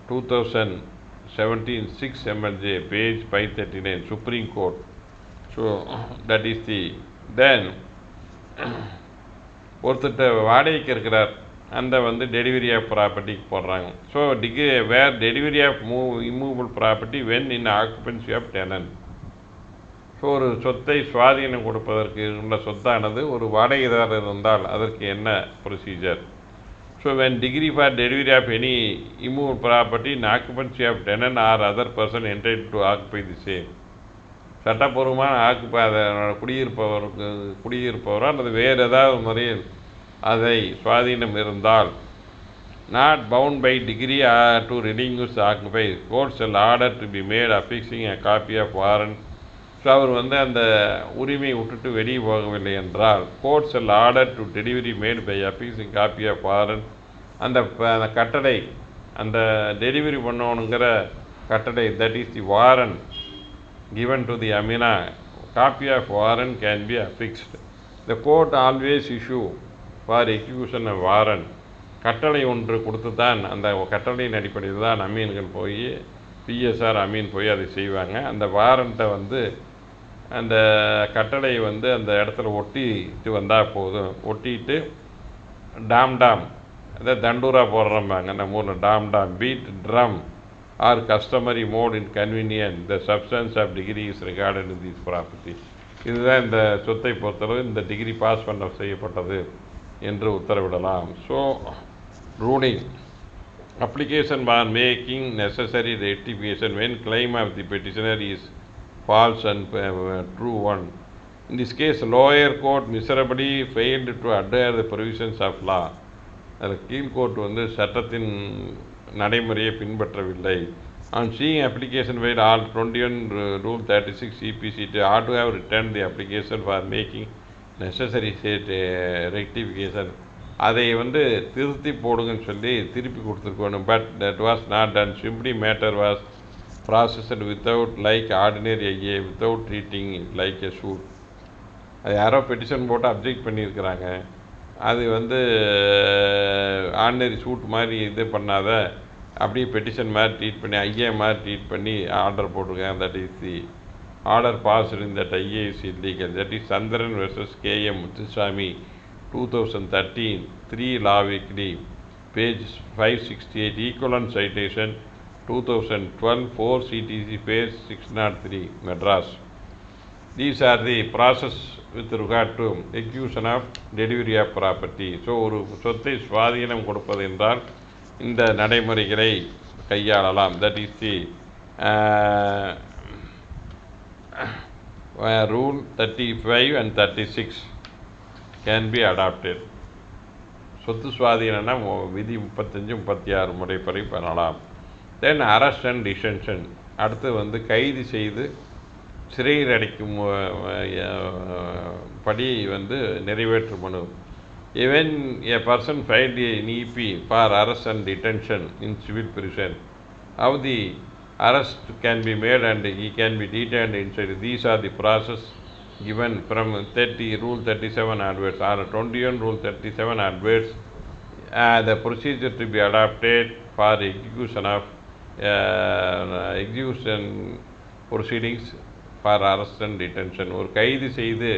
Speaker 1: 2017 6 MLJ page 539 Supreme Court. So that is the then ஒருத்தட்ட வாடகைக்கு இருக்கிறார், அந்த வந்து டெலிவரி ஆஃப் ப்ராப்பர்ட்டிக்கு போடுறாங்க. So where delivery of immovable property when in occupancy of tenant. So ஒரு சொத்தை சுவாதீனம் கொடுப்பதற்கு உள்ள சொத்தானது ஒரு வாடகைதாரர் இருந்தால் அதற்கு என்ன procedure? So when decree for delivery of any immovable property in occupancy of tenant or other person entitled to occupy the same. சட்டப்பூர்வமான குடியிருப்பவரோ அல்லது வேறு ஏதாவது முறையில் அதை சுவாதீனம் இருந்தால் not bound by decree to relinquish occupy, court shall order to be made affixing a copy of warrant. So அவர் வந்து அந்த உரிமையை விட்டுட்டு வெளியே போகவில்லை என்றால் court shall order to delivery made by affixing copy of warrant. அந்த கட்டளை, அந்த டெலிவரி பண்ணணுங்கிற கட்டளை, that is the warrant given to the Amina, copy of warrant can be affixed. The court always issue for execution a warrant. கட்டளை ஒன்று கொடுத்து தான் அந்த கட்டளையின் அடிப்படையில் தான் அமீன்கள் போய் பிஎஸ்ஆர் அமீன் போய் அதை செய்வாங்க. அந்த வாரண்ட்டை வந்து அந்த கட்டளை வந்து அந்த இடத்துல ஒட்டிட்டு வந்தால் போதும். ஒட்டிட்டு டாம் அதாவது தண்டூரா போடுறோம்பாங்க நம்ம ஊரில் tom beat drum or customary mode in convenience, the substance of degree is regarded in this property. இதுதான் இந்த சொத்தை பொறுத்தளவு இந்த டிகிரி பாஸ் பண்ண செய்யப்பட்டது என்று உத்தரவிடலாம். So ruling application for making necessary rectification when claim of the petitioner is false and true one. In this case lower court miserably failed to adhere the provisions of law. அதில் கீழ்கோர்ட் வந்து சட்டத்தின் நடைமுறையை பின்பற்றவில்லை. On seeing application by all 21 Rule 36 CPC ought to have returned the application for making necessary rectification. அதை வந்து திருத்தி போடுங்கன்னு சொல்லி திருப்பி கொடுத்துருக்கணும். But that was not done. Simply matter was processed without like ordinary IA, without treating it like a suit. அது யாரோ பெட்டிஷன் போட்டு அப்ஜெக்ட் பண்ணியிருக்கிறாங்க. அது வந்து ஆர்டினரி சூட் மாதிரி இது பண்ணாத அப்படியே பெட்டிஷன் மாதிரி ட்ரீட் பண்ணி ஐஏ மாதிரி ட்ரீட் பண்ணி ஆர்டர் போட்டிருக்காங்க. That is the order passed in that IA is illegal. That is Chandran versus KM Muthusamy 2013 3 Law Weekly page 568, equivalent citation 2012 4 CTC page 603 Madras. These are the process with regard to execution of delivery of property. So ஒரு சொத்தை சுவாதீனம் கொடுப்பது என்றால் இந்த நடைமுறைகளை கையாளலாம். That is the rule 35 and 36 can be adopted. சொத்து சுவாதீனம்னா விதி 35 36 முறைப்படி பண்ணலாம். தென் அரெஸ்ட் அண்ட் டிடென்ஷன், அடுத்து வந்து கைது செய்து சிறையில் அடைக்கும் படி வந்து நிறைவேற்று மனு. Even a person filed an EP for arrest and detention in civil prison, how the arrest can be made and he can be detained inside. These are the process given from Rule 37 onwards or 21 Rule 37 onwards. The procedure to be adopted for execution proceedings for arrest and detention. ஒரு கைது செய்து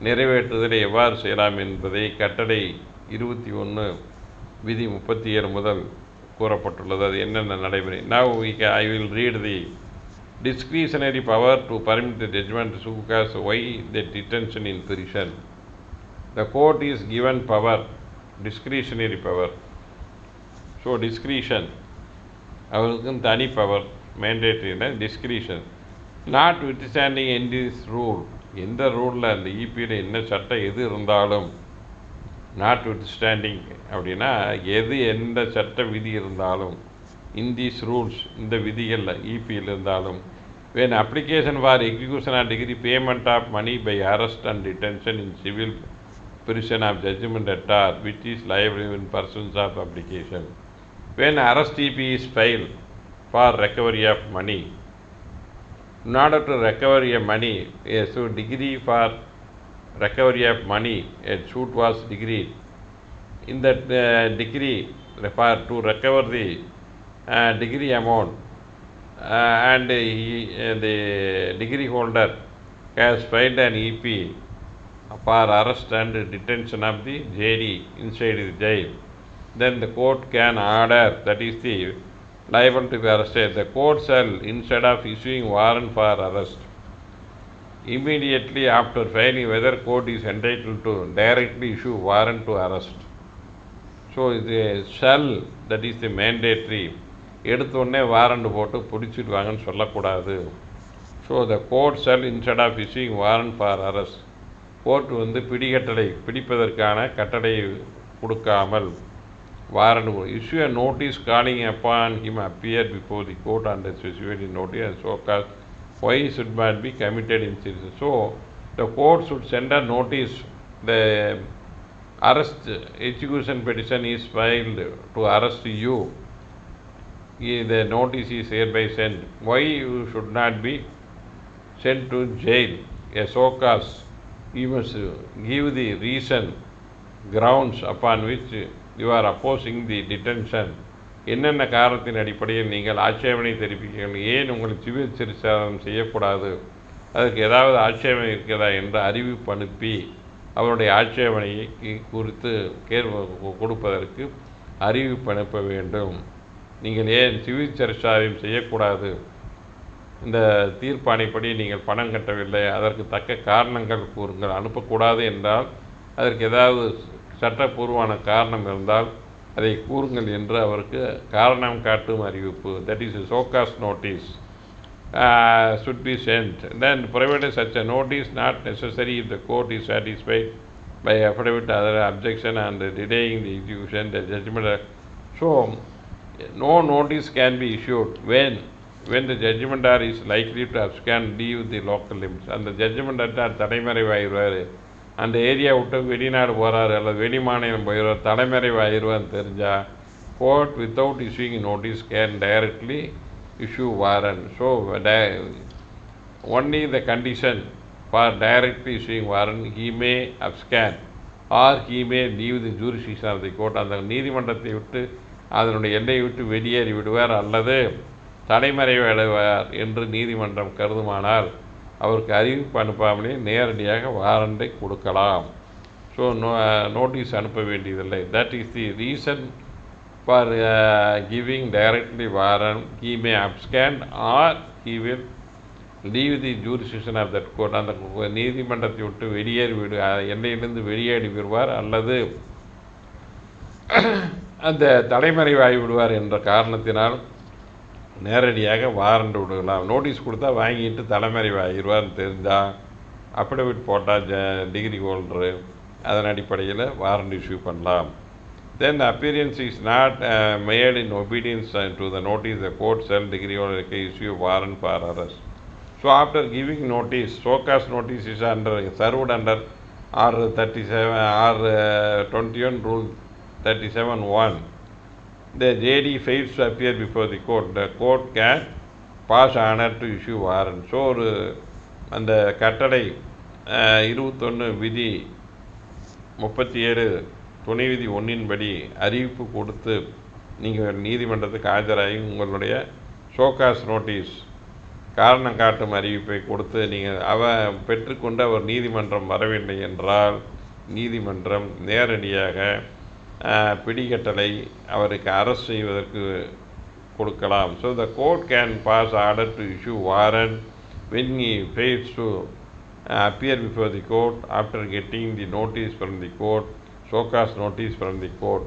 Speaker 1: நிறைவேற்றுதலை எவ்வாறு செய்யலாம் என்பதை கட்டளை 21 விதி 37 முதல் கூறப்பட்டுள்ளது. அது என்னென்ன நடைமுறை? Now I will read the discretionary power to permit the judgment to cause why the detention in prison. The court is given power, discretionary power. So discretion, அவருக்கும் தனி பவர், மேண்டேட்டரியில் discretion. Notwithstanding in this rule, எந்த ரூலில் அந்த இபியில் என்ன சட்டம் எது இருந்தாலும், நாட் வித்ஸ்டாண்டிங் அப்படின்னா எந்த சட்ட விதி இருந்தாலும், இன் தீஸ் ரூல்ஸ் இந்த விதிகளில் இபியில் இருந்தாலும், when application for execution of degree, payment of money by arrest and detention in civil prison of judgment at all, which is liable in persons of application. When arrest EP is filed for recovery of money, in order to recover a money, so degree for recovery of money, a suit was decreed. In that decree, to recover the degree amount, and the degree holder has filed an EP for arrest and detention of the JD inside the jail. then the court can order, that is the liable to be arrested. The court shall, instead of issuing warrant for arrest, immediately after finding whether court is entitled to directly issue warrant to arrest. So the shall, that is the mandatory, எடுத்தோடனே வாரண்ட் போட்டு பிடிச்சிட்டு வாங்கன்னு சொல்லக்கூடாது. So the court shall instead of issuing warrant for arrest, court வந்து பிடிப்பதற்கான கட்டளை கொடுக்காமல் warrant issue a notice calling upon him appear before the court and specified in notice and so call why should not be committed in citizen. So the court should send a notice. The arrest execution petition is filed to arrest you. The notice is hereby sent. Why you should not be sent to jail? A so-cause, you must give the reason, grounds upon which you are opposing the detention. என்னென்ன காரணத்தின் அடிப்படையில் நீங்கள் ஆட்சேபனை தெரிவிக்கிறீர்கள், ஏன் உங்களுக்கு சிவில் சிறைச்சாதனம் செய்யக்கூடாது, அதற்கு ஏதாவது ஆட்சேபனை இருக்கிறதா என்று அறிவிப்பு அனுப்பி அவருடைய ஆட்சேபனையை குறித்து கொடுப்பதற்கு அறிவிப்பு அனுப்ப வேண்டும். நீங்கள் ஏன் சிவில் சிறைச்சாதனம் செய்யக்கூடாது, இந்த தீர்ப்பாணைப்படி நீங்கள் பணம் கட்டவில்லை, அதற்கு தக்க காரணங்கள் கூறுங்கள். அனுப்பக்கூடாது என்றால் அதற்கு ஏதாவது சட்டப்பூர்வமான காரணம் இருந்தால் அதை கூறுங்கள் என்று அவருக்கு காரணம் காட்டும் அறிவிப்பு, that is a so-cause notice, should be sent. Then provided such a notice not necessary if the court is satisfied by affidavit other objection and delaying the execution the judgment. So no notice can be issued when the judgment is likely to abscond leave the local limits. அந்த ஜட்ஜ்மெண்ட் தலைமறைவாயிடுவார், அந்த ஏரியா விட்டு வெளிநாடு போகிறாரு அல்லது வெளி மாநிலம் போயிடுவார், தலைமறைவாயிடுவான்னு தெரிஞ்சால் court without issuing notice can directly issue warrant. So only the condition for directly issuing warrant he may abscond or he may leave the jurisdiction of the court. அந்த நீதிமன்றத்தை விட்டு அதனுடைய எல்லையை விட்டு வெளியேறி விடுவார் அல்லது தலைமறைவிடுவார் என்று நீதிமன்றம் கருதுமானால் அவருக்கு அறிவிப்பு அனுப்பாமலே நேரடியாக வாரண்டை கொடுக்கலாம். ஸோ நோட்டீஸ் அனுப்ப வேண்டியதில்லை. That is the reason for giving directly warrant. He may abscond or he will leave the jurisdiction of that court. அந்த நீதிமன்றத்தை விட்டு எல்லையிலிருந்து வெளியேறி விடுவார் அல்லது அந்த தலைமறைவாகி விடுவார் என்ற காரணத்தினால் நேரடியாக வாரண்ட் விடலாம். நோட்டீஸ் கொடுத்தா வாங்கிட்டு தலைமறைவாகிடுவார்னு தெரிஞ்சால் அஃபிடவிட் போட்டால் டிகிரி ஹோல்டரு அதன் அடிப்படையில் வாரண்ட் இஷ்யூ பண்ணலாம். Then appearance is not made in obedience to the notice the court shall decree holder issue warrant for arrest. So after giving notice, show cause notice is served under R21 Rule 37(1). The JD fails to appear before the court. The court can pass order to issue warrant. So அந்த கட்டளை 21 விதி 37 துணை விதி 1 படி அறிவிப்பு கொடுத்து நீங்கள் நீதிமன்றத்துக்கு ஆஜராகி உங்களுடைய ஷோகாஸ் நோட்டீஸ் காரணம் காட்டும் அறிவிப்பை கொடுத்து நீங்கள் பெற்றுக்கொண்டு அவர் நீதிமன்றம் வரவில்லை என்றால் நீதிமன்றம் நேரடியாக பிடிக்கட்டளை அவருக்கு அரெஸ்ட் செய்வதற்கு கொடுக்கலாம். So the court can pass order to issue warrant when he fails to appear before the court after getting the notice from the court, so-called notice from the court.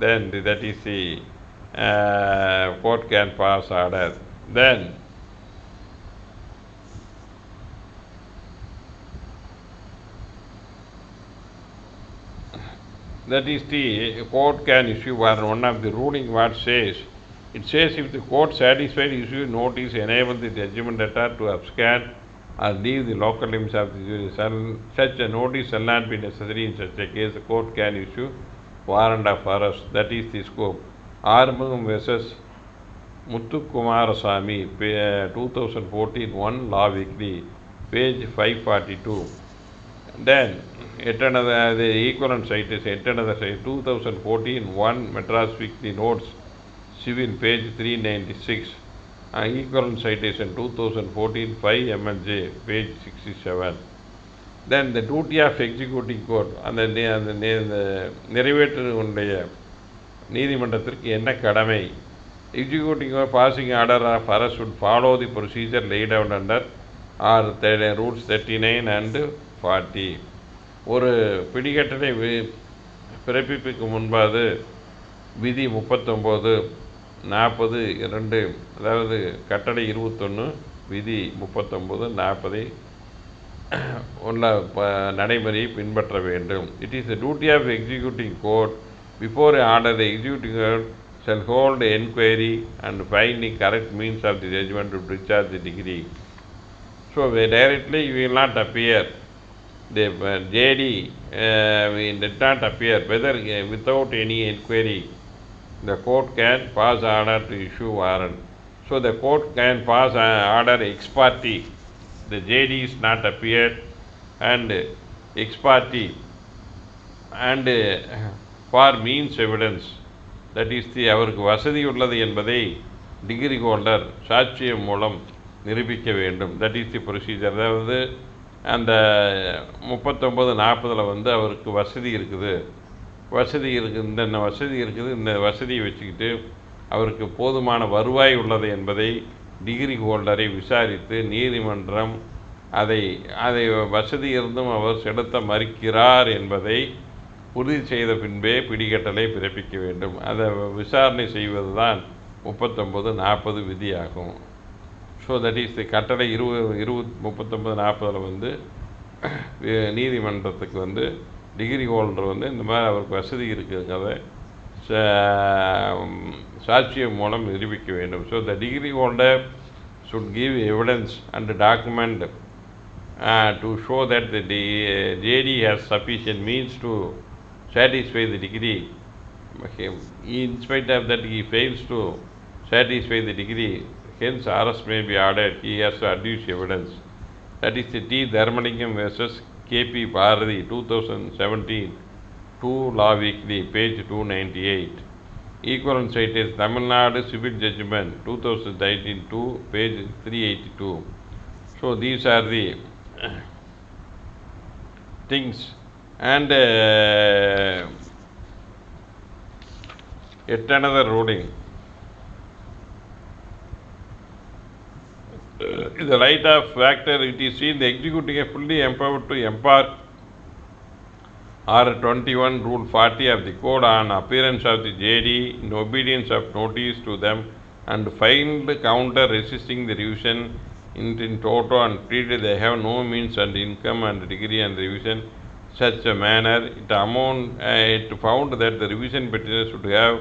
Speaker 1: Then that is the court can pass order. Then that is the court can issue warrant. One of the ruling what says, it says if the court satisfied issue notice enable the judgment debtor to abscond or leave the local limits of the jury. Such a notice shall not be necessary in such a case. The court can issue warrant of arrest. That is the scope. Armugam versus Muthukumarasamy, 2014 1 Law Weekly, page 542. Then yet another, the equivalent site is yet another site, 2014 1 Madras Weekly Notes, Civil, page 396. Equivalent citation 2014 5 MLJ, page 67. Then the duty of executing court, அந்த நிறைவேற்றுடைய நீதிமன்றத்திற்கு என்ன கடமை? Executing or passing order of arrest should follow the procedure laid out under rules 39 and 40. ஒரு பிடிக்கட்டளை பிறப்பிப்புக்கு முன்பாக விதி 39 40 2, அதாவது கட்டளை 21 விதி 39 40 உள்ள நடைமுறையை பின்பற்ற வேண்டும். It is the duty of executing court before an order the executing court shall hold enquiry and find the correct means of the judgment to discharge the decree. So directly you will not appear. The JD did not appear. Whether without any enquiry, the court can pass order to issue warrant. So the court can pass order ex parte. The JD is not appeared and ex parte and for means evidence, that is அவருக்கு வசதி உள்ளது என்பதை டிகிரி ஹோல்டர் சாட்சியம் மூலம் நிரூபிக்க வேண்டும். That is the procedure. அதாவது அந்த 39-40 அவருக்கு வசதி இருக்குது, இந்த வசதி இருக்குது, இந்த வசதியை வச்சுக்கிட்டு அவருக்கு போதுமான வருவாய் உள்ளது என்பதை டிகிரி ஹோல்டரை விசாரித்து நீதிமன்றம் அதை வசதி இருந்தும் அவர் செலுத்த மறுக்கிறார் என்பதை உறுதி செய்த பின்பே பிடிக்கட்டளை பிறப்பிக்க வேண்டும். அதை விசாரணை செய்வது தான் 39-40 விதியாகும். ஸோ தட் இஸ் தி கட்டளை 39-40 நீதிமன்றத்துக்கு டிகிரி ஹோல்டர் இந்த மாதிரி அவருக்கு வசதி இருக்குங்கிறத சாட்சியம் மூலம் நிரூபிக்க வேண்டும். So the decree holder should give evidence and document to show that the JD has sufficient means to satisfy the decree. In spite of that, he fails to satisfy the decree, hence arrest may be ordered. He has to adduce evidence. That is the T. Dharmalingam versus K.P. Bharati, 2017, 2 Law Weekly, page 298. Equivalent site is Tamil Nadu Civil Judgment, 2019-2, page 382. So these are the things. And yet another ruling. In the light of factor, it is seen the executing is fully empowered to embark R21 Rule 40 of the Code on appearance of the JD in obedience of notice to them and find counter resisting the revision in toto and pleaded they have no means and income and degree and revision such a manner. It found that the revision petitioner should have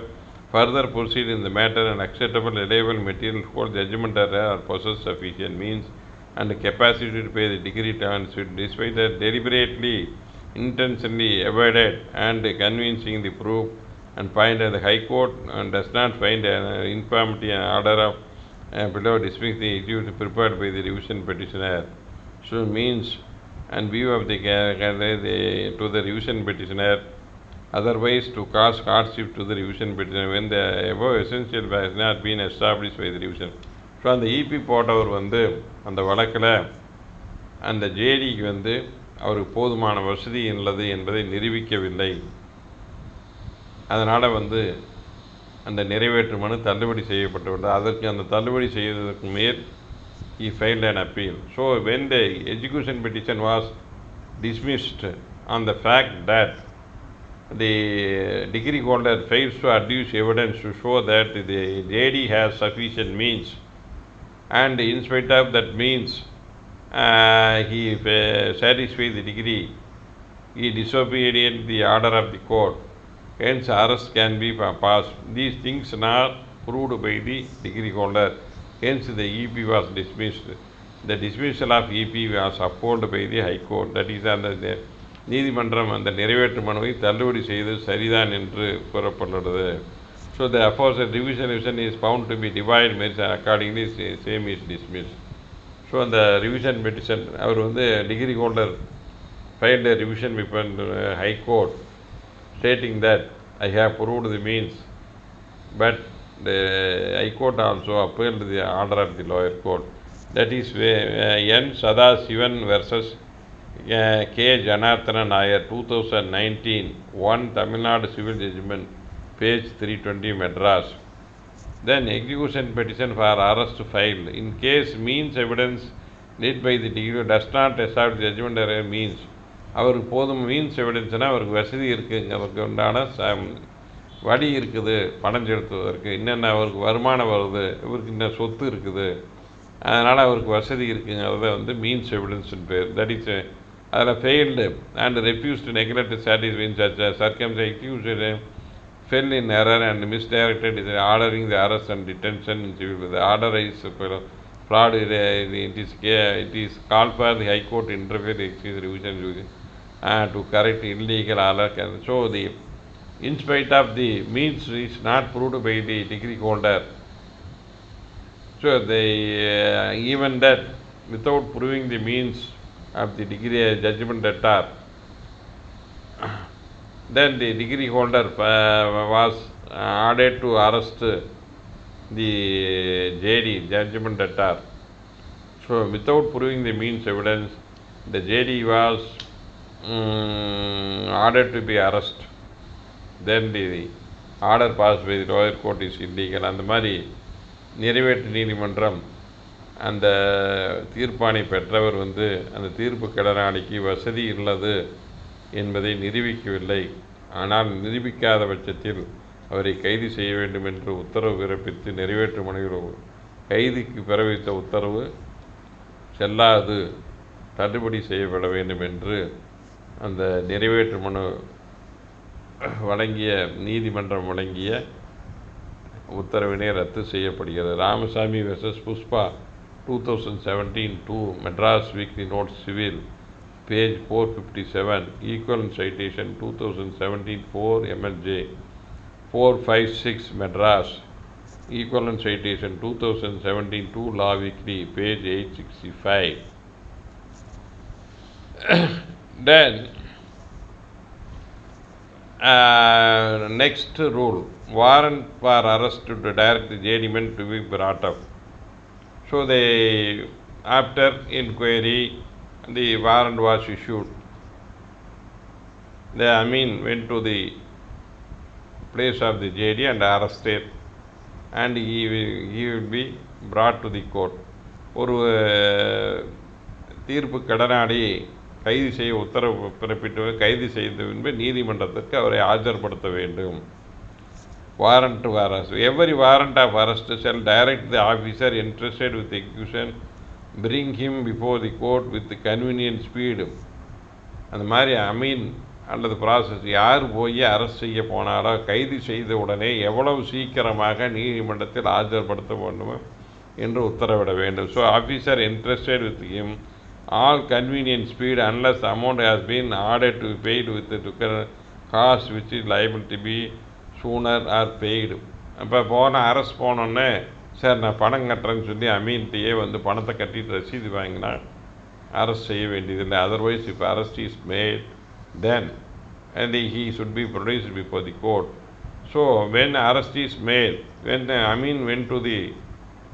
Speaker 1: further proceed in the matter and acceptable reliable material for judgment or possess sufficient means and capacity to pay the degree terms despite that deliberately intentionally avoided and convincing the proof and find that the High Court does not find an infirmity and order of below dismiss the execution prepared by the revision petitioner. So means and view of the to the revision petitioner, otherwise to cause hardship to the revision petitioner when the above essential has not been established by the revision. So அந்த இபி போட்டவர் அந்த வழக்கில் அந்த ஜேடிக்கு அவருக்கு போதுமான வசதி உள்ளது என்பதை நிரூபிக்கவில்லை. அதனால் அந்த நிறைவேற்று மனு தள்ளுபடி செய்யப்பட்டுவிட்டது. அதற்கு அந்த தள்ளுபடி செய்வதற்கு மேல் he filed an appeal. So when the execution petition was dismissed on the fact that the degree holder fails to adduce evidence to show that the JD has sufficient means and in spite of that means he satisfied the degree, he disobeyed the order of the court, hence arrest can be passed. These things are not proved by the degree holder, hence the EP was dismissed. The dismissal of EP was upheld by the High Court. That is the நீதிமன்றம் அந்த நிறைவேற்று மனுவை தள்ளுபடி செய்து சரிதான் என்று கூறப்பட்டுள்ளது. So the aforesaid revision is found to be divided merits and accordingly same is dismissed. So அந்த revision petition our degree holder filed a revision before High Court stating that I have proved the means, but the High Court also upheld the order of the lower court. That is N. Sadasivan versus K. Janardhana Nair, 2019, 1 Tamil Nadu Civil Judgment, page 320, Madras. Then execution petition for arrest filed. In case means evidence need by the degree does not establish judgment error means, அவருக்கு போதும் மீன்ஸ் எவிடன்ஸ்னால் அவருக்கு வசதி இருக்குங்க, அவருக்கு உண்டான வழி இருக்குது பணம் செலுத்துவதற்கு, என்னென்ன அவருக்கு வருமானம் வருது, இவருக்கு இன்னும் சொத்து இருக்குது, அதனால் அவருக்கு வசதி இருக்குங்கிறத வந்து மீன்ஸ் எவிடன்ஸ்னு பேர். தட் இஸ் அதில் failed and refused neglect satisfying such circumstance execution fell in error and misdirected is ordering the arrest and detention in civil. The order is fraud. It is called for the High Court to interfere in excuse revision to correct illegal order. So in spite of the means is not proved by the degree holder. So they even that without proving the means of the degree judgment debtor, then the degree holder was ordered to arrest the JD, judgment debtor. So without proving the means evidence, the JD was ordered to be arrested. Then the order passed by the lower court is illegal. அந்த மாதிரி நிறைவேற்று நீதிமன்றம் அந்த தீர்ப்பாணை பெற்றவர் வந்து அந்த தீர்ப்பு கடனாளிக்கு வசதி உள்ளது என்பதை நிரூபிக்கவில்லை. ஆனால் நிரூபிக்காத பட்சத்தில் அவரை கைது செய்ய வேண்டும் என்று உத்தரவு பிறப்பித்து நிறைவேற்று மனுவில் கைதுக்கு பிறப்பித்த உத்தரவு செல்லாது, தள்ளுபடி செய்யப்பட வேண்டும் என்று அந்த நிறைவேற்று மனு வழங்கிய நீதிமன்றம் வழங்கிய உத்தரவினை ரத்து செய்யப்படுகிறது. Ramasamy versus Pushpa 2017-2 Madras weekly notes civil page 457, equivalent citation 2017-4 MLJ 456 Madras, equivalent citation 2017-2 Law Weekly page 865. Then next rule, warrant for arrest to direct the JD men to be brought up. So they, after inquiry, the warrant was issued. The Amin went to the place of the JD and arrested, and he will be brought to the court. ஒரு தீர்ப்பு கடனாளி கைது செய்ய உத்தரவு பிறப்பிட்டு கைது செய்த பின்பு நீதிமன்றத்திற்கு அவரை ஆஜர்படுத்த வேண்டும். Warrant to arrest. Every warrant of arrest shall direct the officer interested with execution bring him before the court with convenient speed. அந்த மாதிரி அமீன் அல்லது ப்ராசஸ் யார் போய் அரெஸ்ட் செய்ய போனாலோ கைது செய்த உடனே எவ்வளவு சீக்கிரமாக நீதிமன்றத்தில் ஆஜர்படுத்த வேண்டுமோ என்று உத்தரவிட வேண்டும். So officer interested with him all convenient speed unless amount has been order to paid with cost which is liable to be sooner or paid. அப்போ அரெஸ்ட் போனோன்னே சார் நான் பணம் கட்டுறேன்னு சொல்லி அமீன்கிட்டையே வந்து பணத்தை கட்டிட்டு ரசீது வாங்கினா அரெஸ்ட் செய்ய வேண்டியதில்லை. Otherwise if arrest is made then and he should be produced before the court. So when arrest is made, when Amin went to the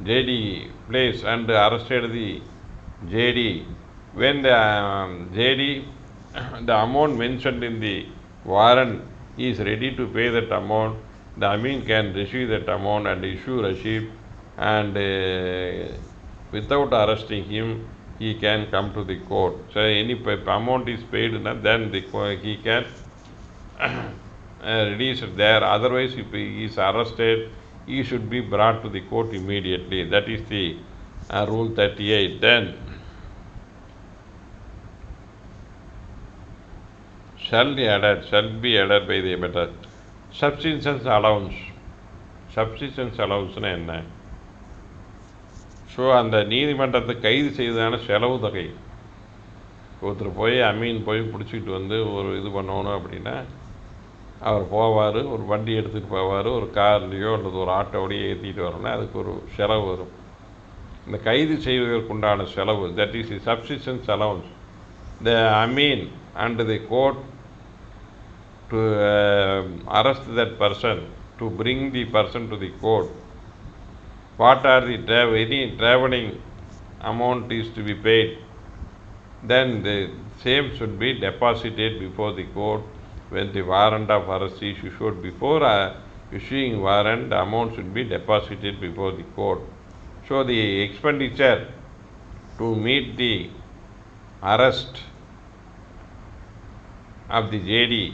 Speaker 1: JD place and arrested the JD, when the JD, the amount mentioned in the warrant is ready to pay that amount, the Amin can receive that amount and issue receipt, and without arresting him he can come to the court. So any amount is paid, then he can release it there. Otherwise if he is arrested he should be brought to the court immediately. That is the rule 38. Then shall be added by the better subsistence allowance. Subsistence allowance என்ன? ஸோ அந்த நீதிமன்றத்தை கைது செய்ததான செலவு தொகை, ஒருத்தர் போய் அமீன் போய் பிடிச்சிக்கிட்டு வந்து ஒரு இது பண்ணணும் அப்படின்னா அவர் போவார், ஒரு வண்டி எடுத்துகிட்டு போவார், ஒரு கார்லேயோ அல்லது ஒரு ஆட்டோடையோ ஏற்றிட்டு வரணும்னா அதுக்கு ஒரு செலவு வரும். இந்த கைது செய்வதற்குண்டான செலவு, that is the subsistence allowance. The ameen and the court to arrest that person, to bring the person to the court. What are the any traveling amount is to be paid, then the same should be deposited before the court when the warrant of arrest is issued. Before issuing warrant, the amount should be deposited before the court. So the expenditure to meet the arrest of the JD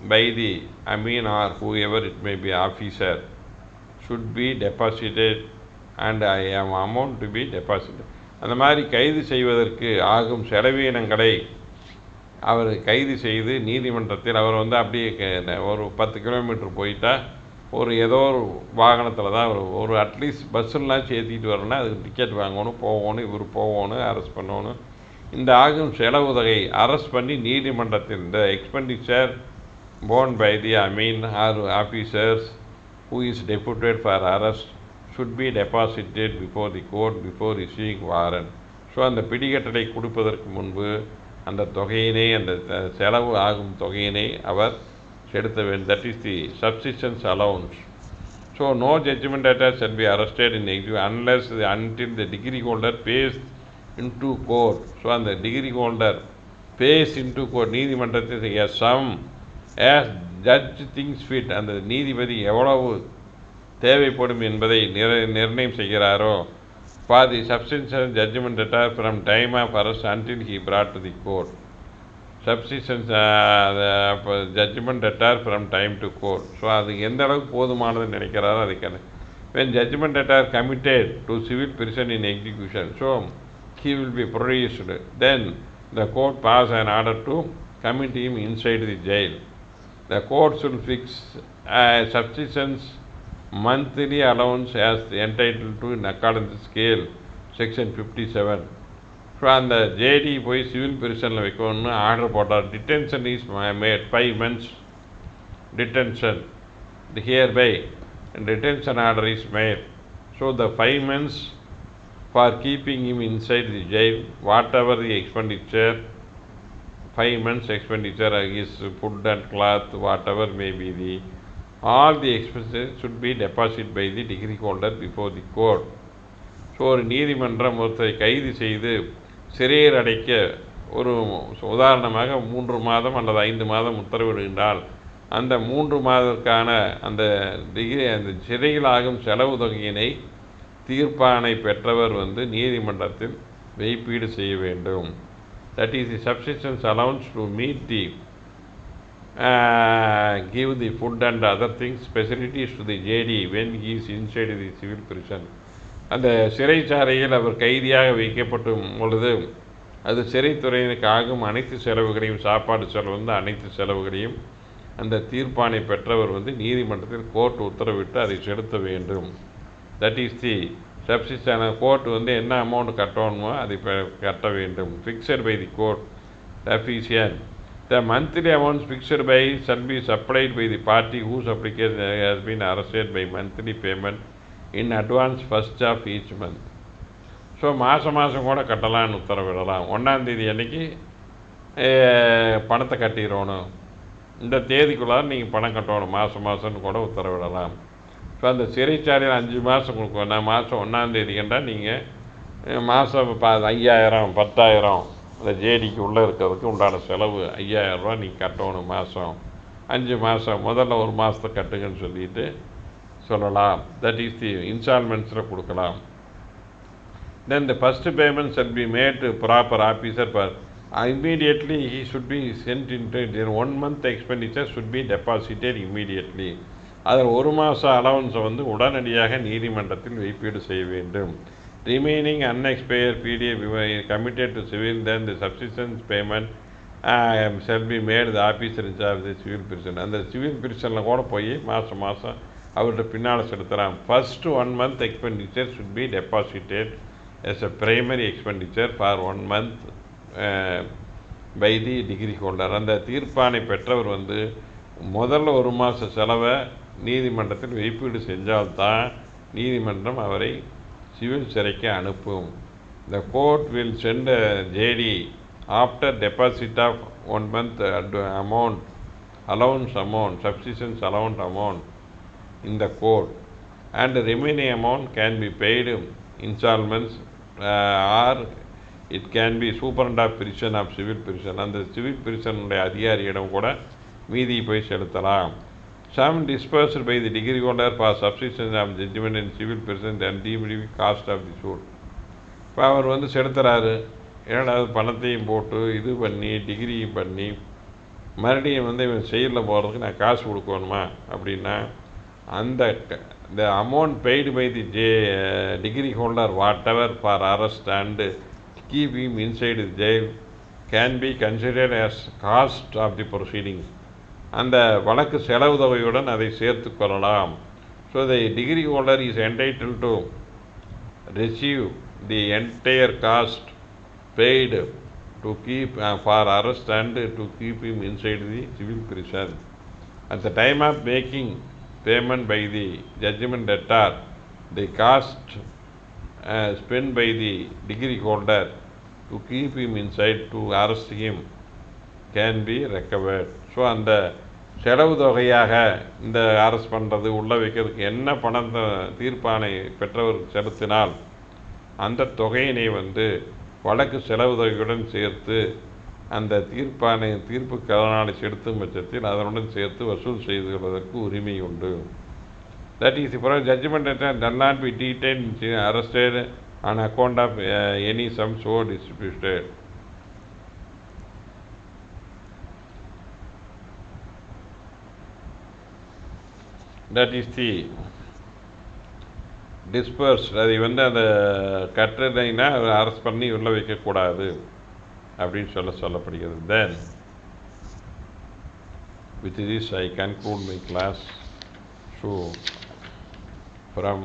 Speaker 1: by the Amin or whoever it may be officer should be deposited and I am amount to be deposited. அந்த மாதிரி கைது செய்வதற்கு ஆகும் செலவீனங்களை அவர் கைது செய்து நீதிமன்றத்தில் அவர் வந்து அப்படியே ஒரு 10 கிலோமீட்டர் போயிட்டால் ஒரு ஏதோ ஒரு வாகனத்தில் தான் ஒரு அட்லீஸ்ட் பஸ்ஸெல்லாம் சேர்த்திட்டு வரணும்னா அதுக்கு டிக்கெட் வாங்கணும், போகணும், இவர் போகணும், அரெஸ்ட் பண்ணணும். இந்த ஆகும் செலவு தொகை அரெஸ்ட் பண்ணி நீதிமன்றத்தில் இந்த expenditure borne by the Amin or officers who is deputed for arrest should be deposited before the court before issuing warrant. So அந்த பிடிகட்டளை கொடுப்பதற்கு முன்பு அந்த தொகையினை அந்த செலவு ஆகும் தொகையினை அவர் செலுத்த வேண்டும். That is the subsistence allowance. So no judgment debtor shall be arrested in unless until the degree holder pays into court. So அந்த decree holder pays into court நீதிமன்றத்தில் a sum as judge thinks fit, அந்த நீதிபதி எவ்வளவு தேவைப்படும் என்பதை நிர்ணயம் செய்கிறாரோ for the substantial judgment debtor from time of arrest until he brought to the court. Subsistence judgment debtor from time to court. So அது எந்த அளவுக்கு போதுமானதுன்னு நினைக்கிறாரோ அதுக்கான when judgment debtor committed to civil prison in execution, so he will be produced, then the court pass an order to commit him inside the jail. The court should fix a subsistence monthly allowance as entitled to in accordance to scale section 57. So அந்த ஜேடி போய் சிவில் பிரிசனில் வைக்கணும்னு ஆர்டர் போட்டார். Detention is made 5 months detention. Hereby detention order is made. So the 5 months for keeping him inside the jail, whatever the expenditure, 5 months expenditure is food and cloth, whatever may be the, all the expenses should be deposited by the degree holder before the court. So ஒரு நீதிமன்றம் ஒருத்தரை கைது செய்து சிறையில் அடைக்க ஒரு உதாரணமாக 3 மாதம் அல்லது 5 மாதம் உத்தரவிடுகின்றால் அந்த 3 மாதத்திற்கான அந்த சிறையில் ஆகும் செலவு தொகையினை தீர்ப்பாணை பெற்றவர் வந்து நீதிமன்றத்தில் வைப்பீடு செய்ய வேண்டும். That is the subsistence allowance to meet the give the food and other things facilities to the JD when he is inside the civil prison. அந்த சிறைச்சாலையில் அவர் கைதியாக வைக்கப்படும் பொழுது அது சிறைத்துறையினருக்கு ஆகும் அனைத்து செலவுகளையும், சாப்பாடு செலவு வந்து அனைத்து செலவுகளையும் அந்த தீர்ப்பாணை பெற்றவர் வந்து நீதிமன்றத்தில் கோர்ட் உத்தரவிட்டு அதை செலுத்த வேண்டும். That is the subsistence. Court வந்து என்ன அமௌண்ட் கட்டணுமோ அதை கட்ட வேண்டும். Fixed by the court official. The monthly amounts fixed by shall be supplied by the party whose application has been arrested by monthly payment in advance first of each month. So மாதம் கூட கட்டலான்னு உத்தரவிடலாம். 1ஆம் தேதி அன்றைக்கி பணத்தை கட்டிடணும், இந்த தேதிக்குள்ளார நீங்கள் பணம் கட்டணும் மாதம்னு கூட உத்தரவிடலாம். ஸோ அந்த சிறைச்சாலையில் 5 மாதம் கொடுக்கும். நான் மாதம் 1ஆம் தேதி கண்டால் நீங்கள் மாதம் 5000 10,000 அந்த ஜேடிக்கு உள்ளே இருக்கிறதுக்கு உண்டான செலவு 5000 ரூபா நீங்கள் கட்டணும் மாதம். 5 மாதம் முதல்ல 1 மாதத்தை கட்டுங்கன்னு சொல்லிட்டு சொல்லலாம். தட் இஸ் தி இன்ஸ்டால்மெண்ட்ஸில் கொடுக்கலாம். Then the first payment shall be made to proper officer for immediately he should be sent into their 1 month expenditure should be deposited immediately. அதில் 1 மாத அலவன்ஸை வந்து உடனடியாக நீதிமன்றத்தில் வைப்பீடு செய்ய வேண்டும். Remaining unexpired period committed to civil, then the subsistence payment shall be made the officer in charge of the civil prison. அந்த சிவில் பிரிசனில் கூட போய் மாதம் அவர்கிட்ட பின்னால் செலுத்தலாம். First 1 month expenditure should be deposited as a primary expenditure for 1 month by the degree holder. அந்த தீர்ப்பாணை பெற்றவர் வந்து முதல்ல 1 மாத செலவை நீதிமன்றத்தில் வைப்பீடு செஞ்சால்தான் நீதிமன்றம் அவரை சிவில் சிறைக்கு அனுப்பும். The court will send a JD after deposit of 1 month amount, allowance amount, subsistence allowance amount in the court, and the remaining amount can be paid installments or it can be superintendent of prison of civil prison. அந்த சிவில் பிரிசனுடைய அதிகாரியிடம் கூட மீதி போய் செலுத்தலாம். Sum dispersed by the degree holder for subsistence of judgment and civil present and deemed cost of the suit. இப்போ அவர் வந்து செலுத்துறாரு, இரண்டாவது பணத்தையும் போட்டு இது பண்ணி டிகிரியும் பண்ணி மறுபடியும் வந்து இவன் செயலில் போகிறதுக்கு நான் காசு கொடுக்கணுமா அப்படின்னா அந்த the amount paid by the degree holder whatever for arrest and keep him inside the jail can be considered as cost of the proceedings. அந்த வழக்கு செலவு தொகையுடன் அதை சேர்த்து கொள்ளலாம். So the degree holder is entitled to receive the entire cost paid to keep for arrest and to keep him inside the civil prison. At the time of making payment by the judgment debtor, the cost spent by the degree holder to keep him inside to arrest him can be recovered. So அந்த செலவு தொகையாக இந்த அரெஸ்ட் பண்ணுறது உள்ள வைக்கிறதுக்கு என்ன பணத்தை தீர்ப்பானை பெற்றவர் செலுத்தினால் அந்த தொகையினை வந்து வழக்கு செலவு தொகையுடன் சேர்த்து அந்த தீர்ப்பு கடனாளி செலுத்தும் பட்சத்தில் அதனுடன் சேர்த்து வசூல் செய்து கொள்வதற்கு உரிமை உண்டு. That is, for judgment does not be detained, arrested on account of any sum so distributed. That is the dispersed. அதை வந்து அந்த கட்டளைனா அரெஸ்ட் பண்ணி உள்ள வைக்கக்கூடாது அப்படின்னு சொல்லப்படுகிறது. Then with this I conclude my class. So from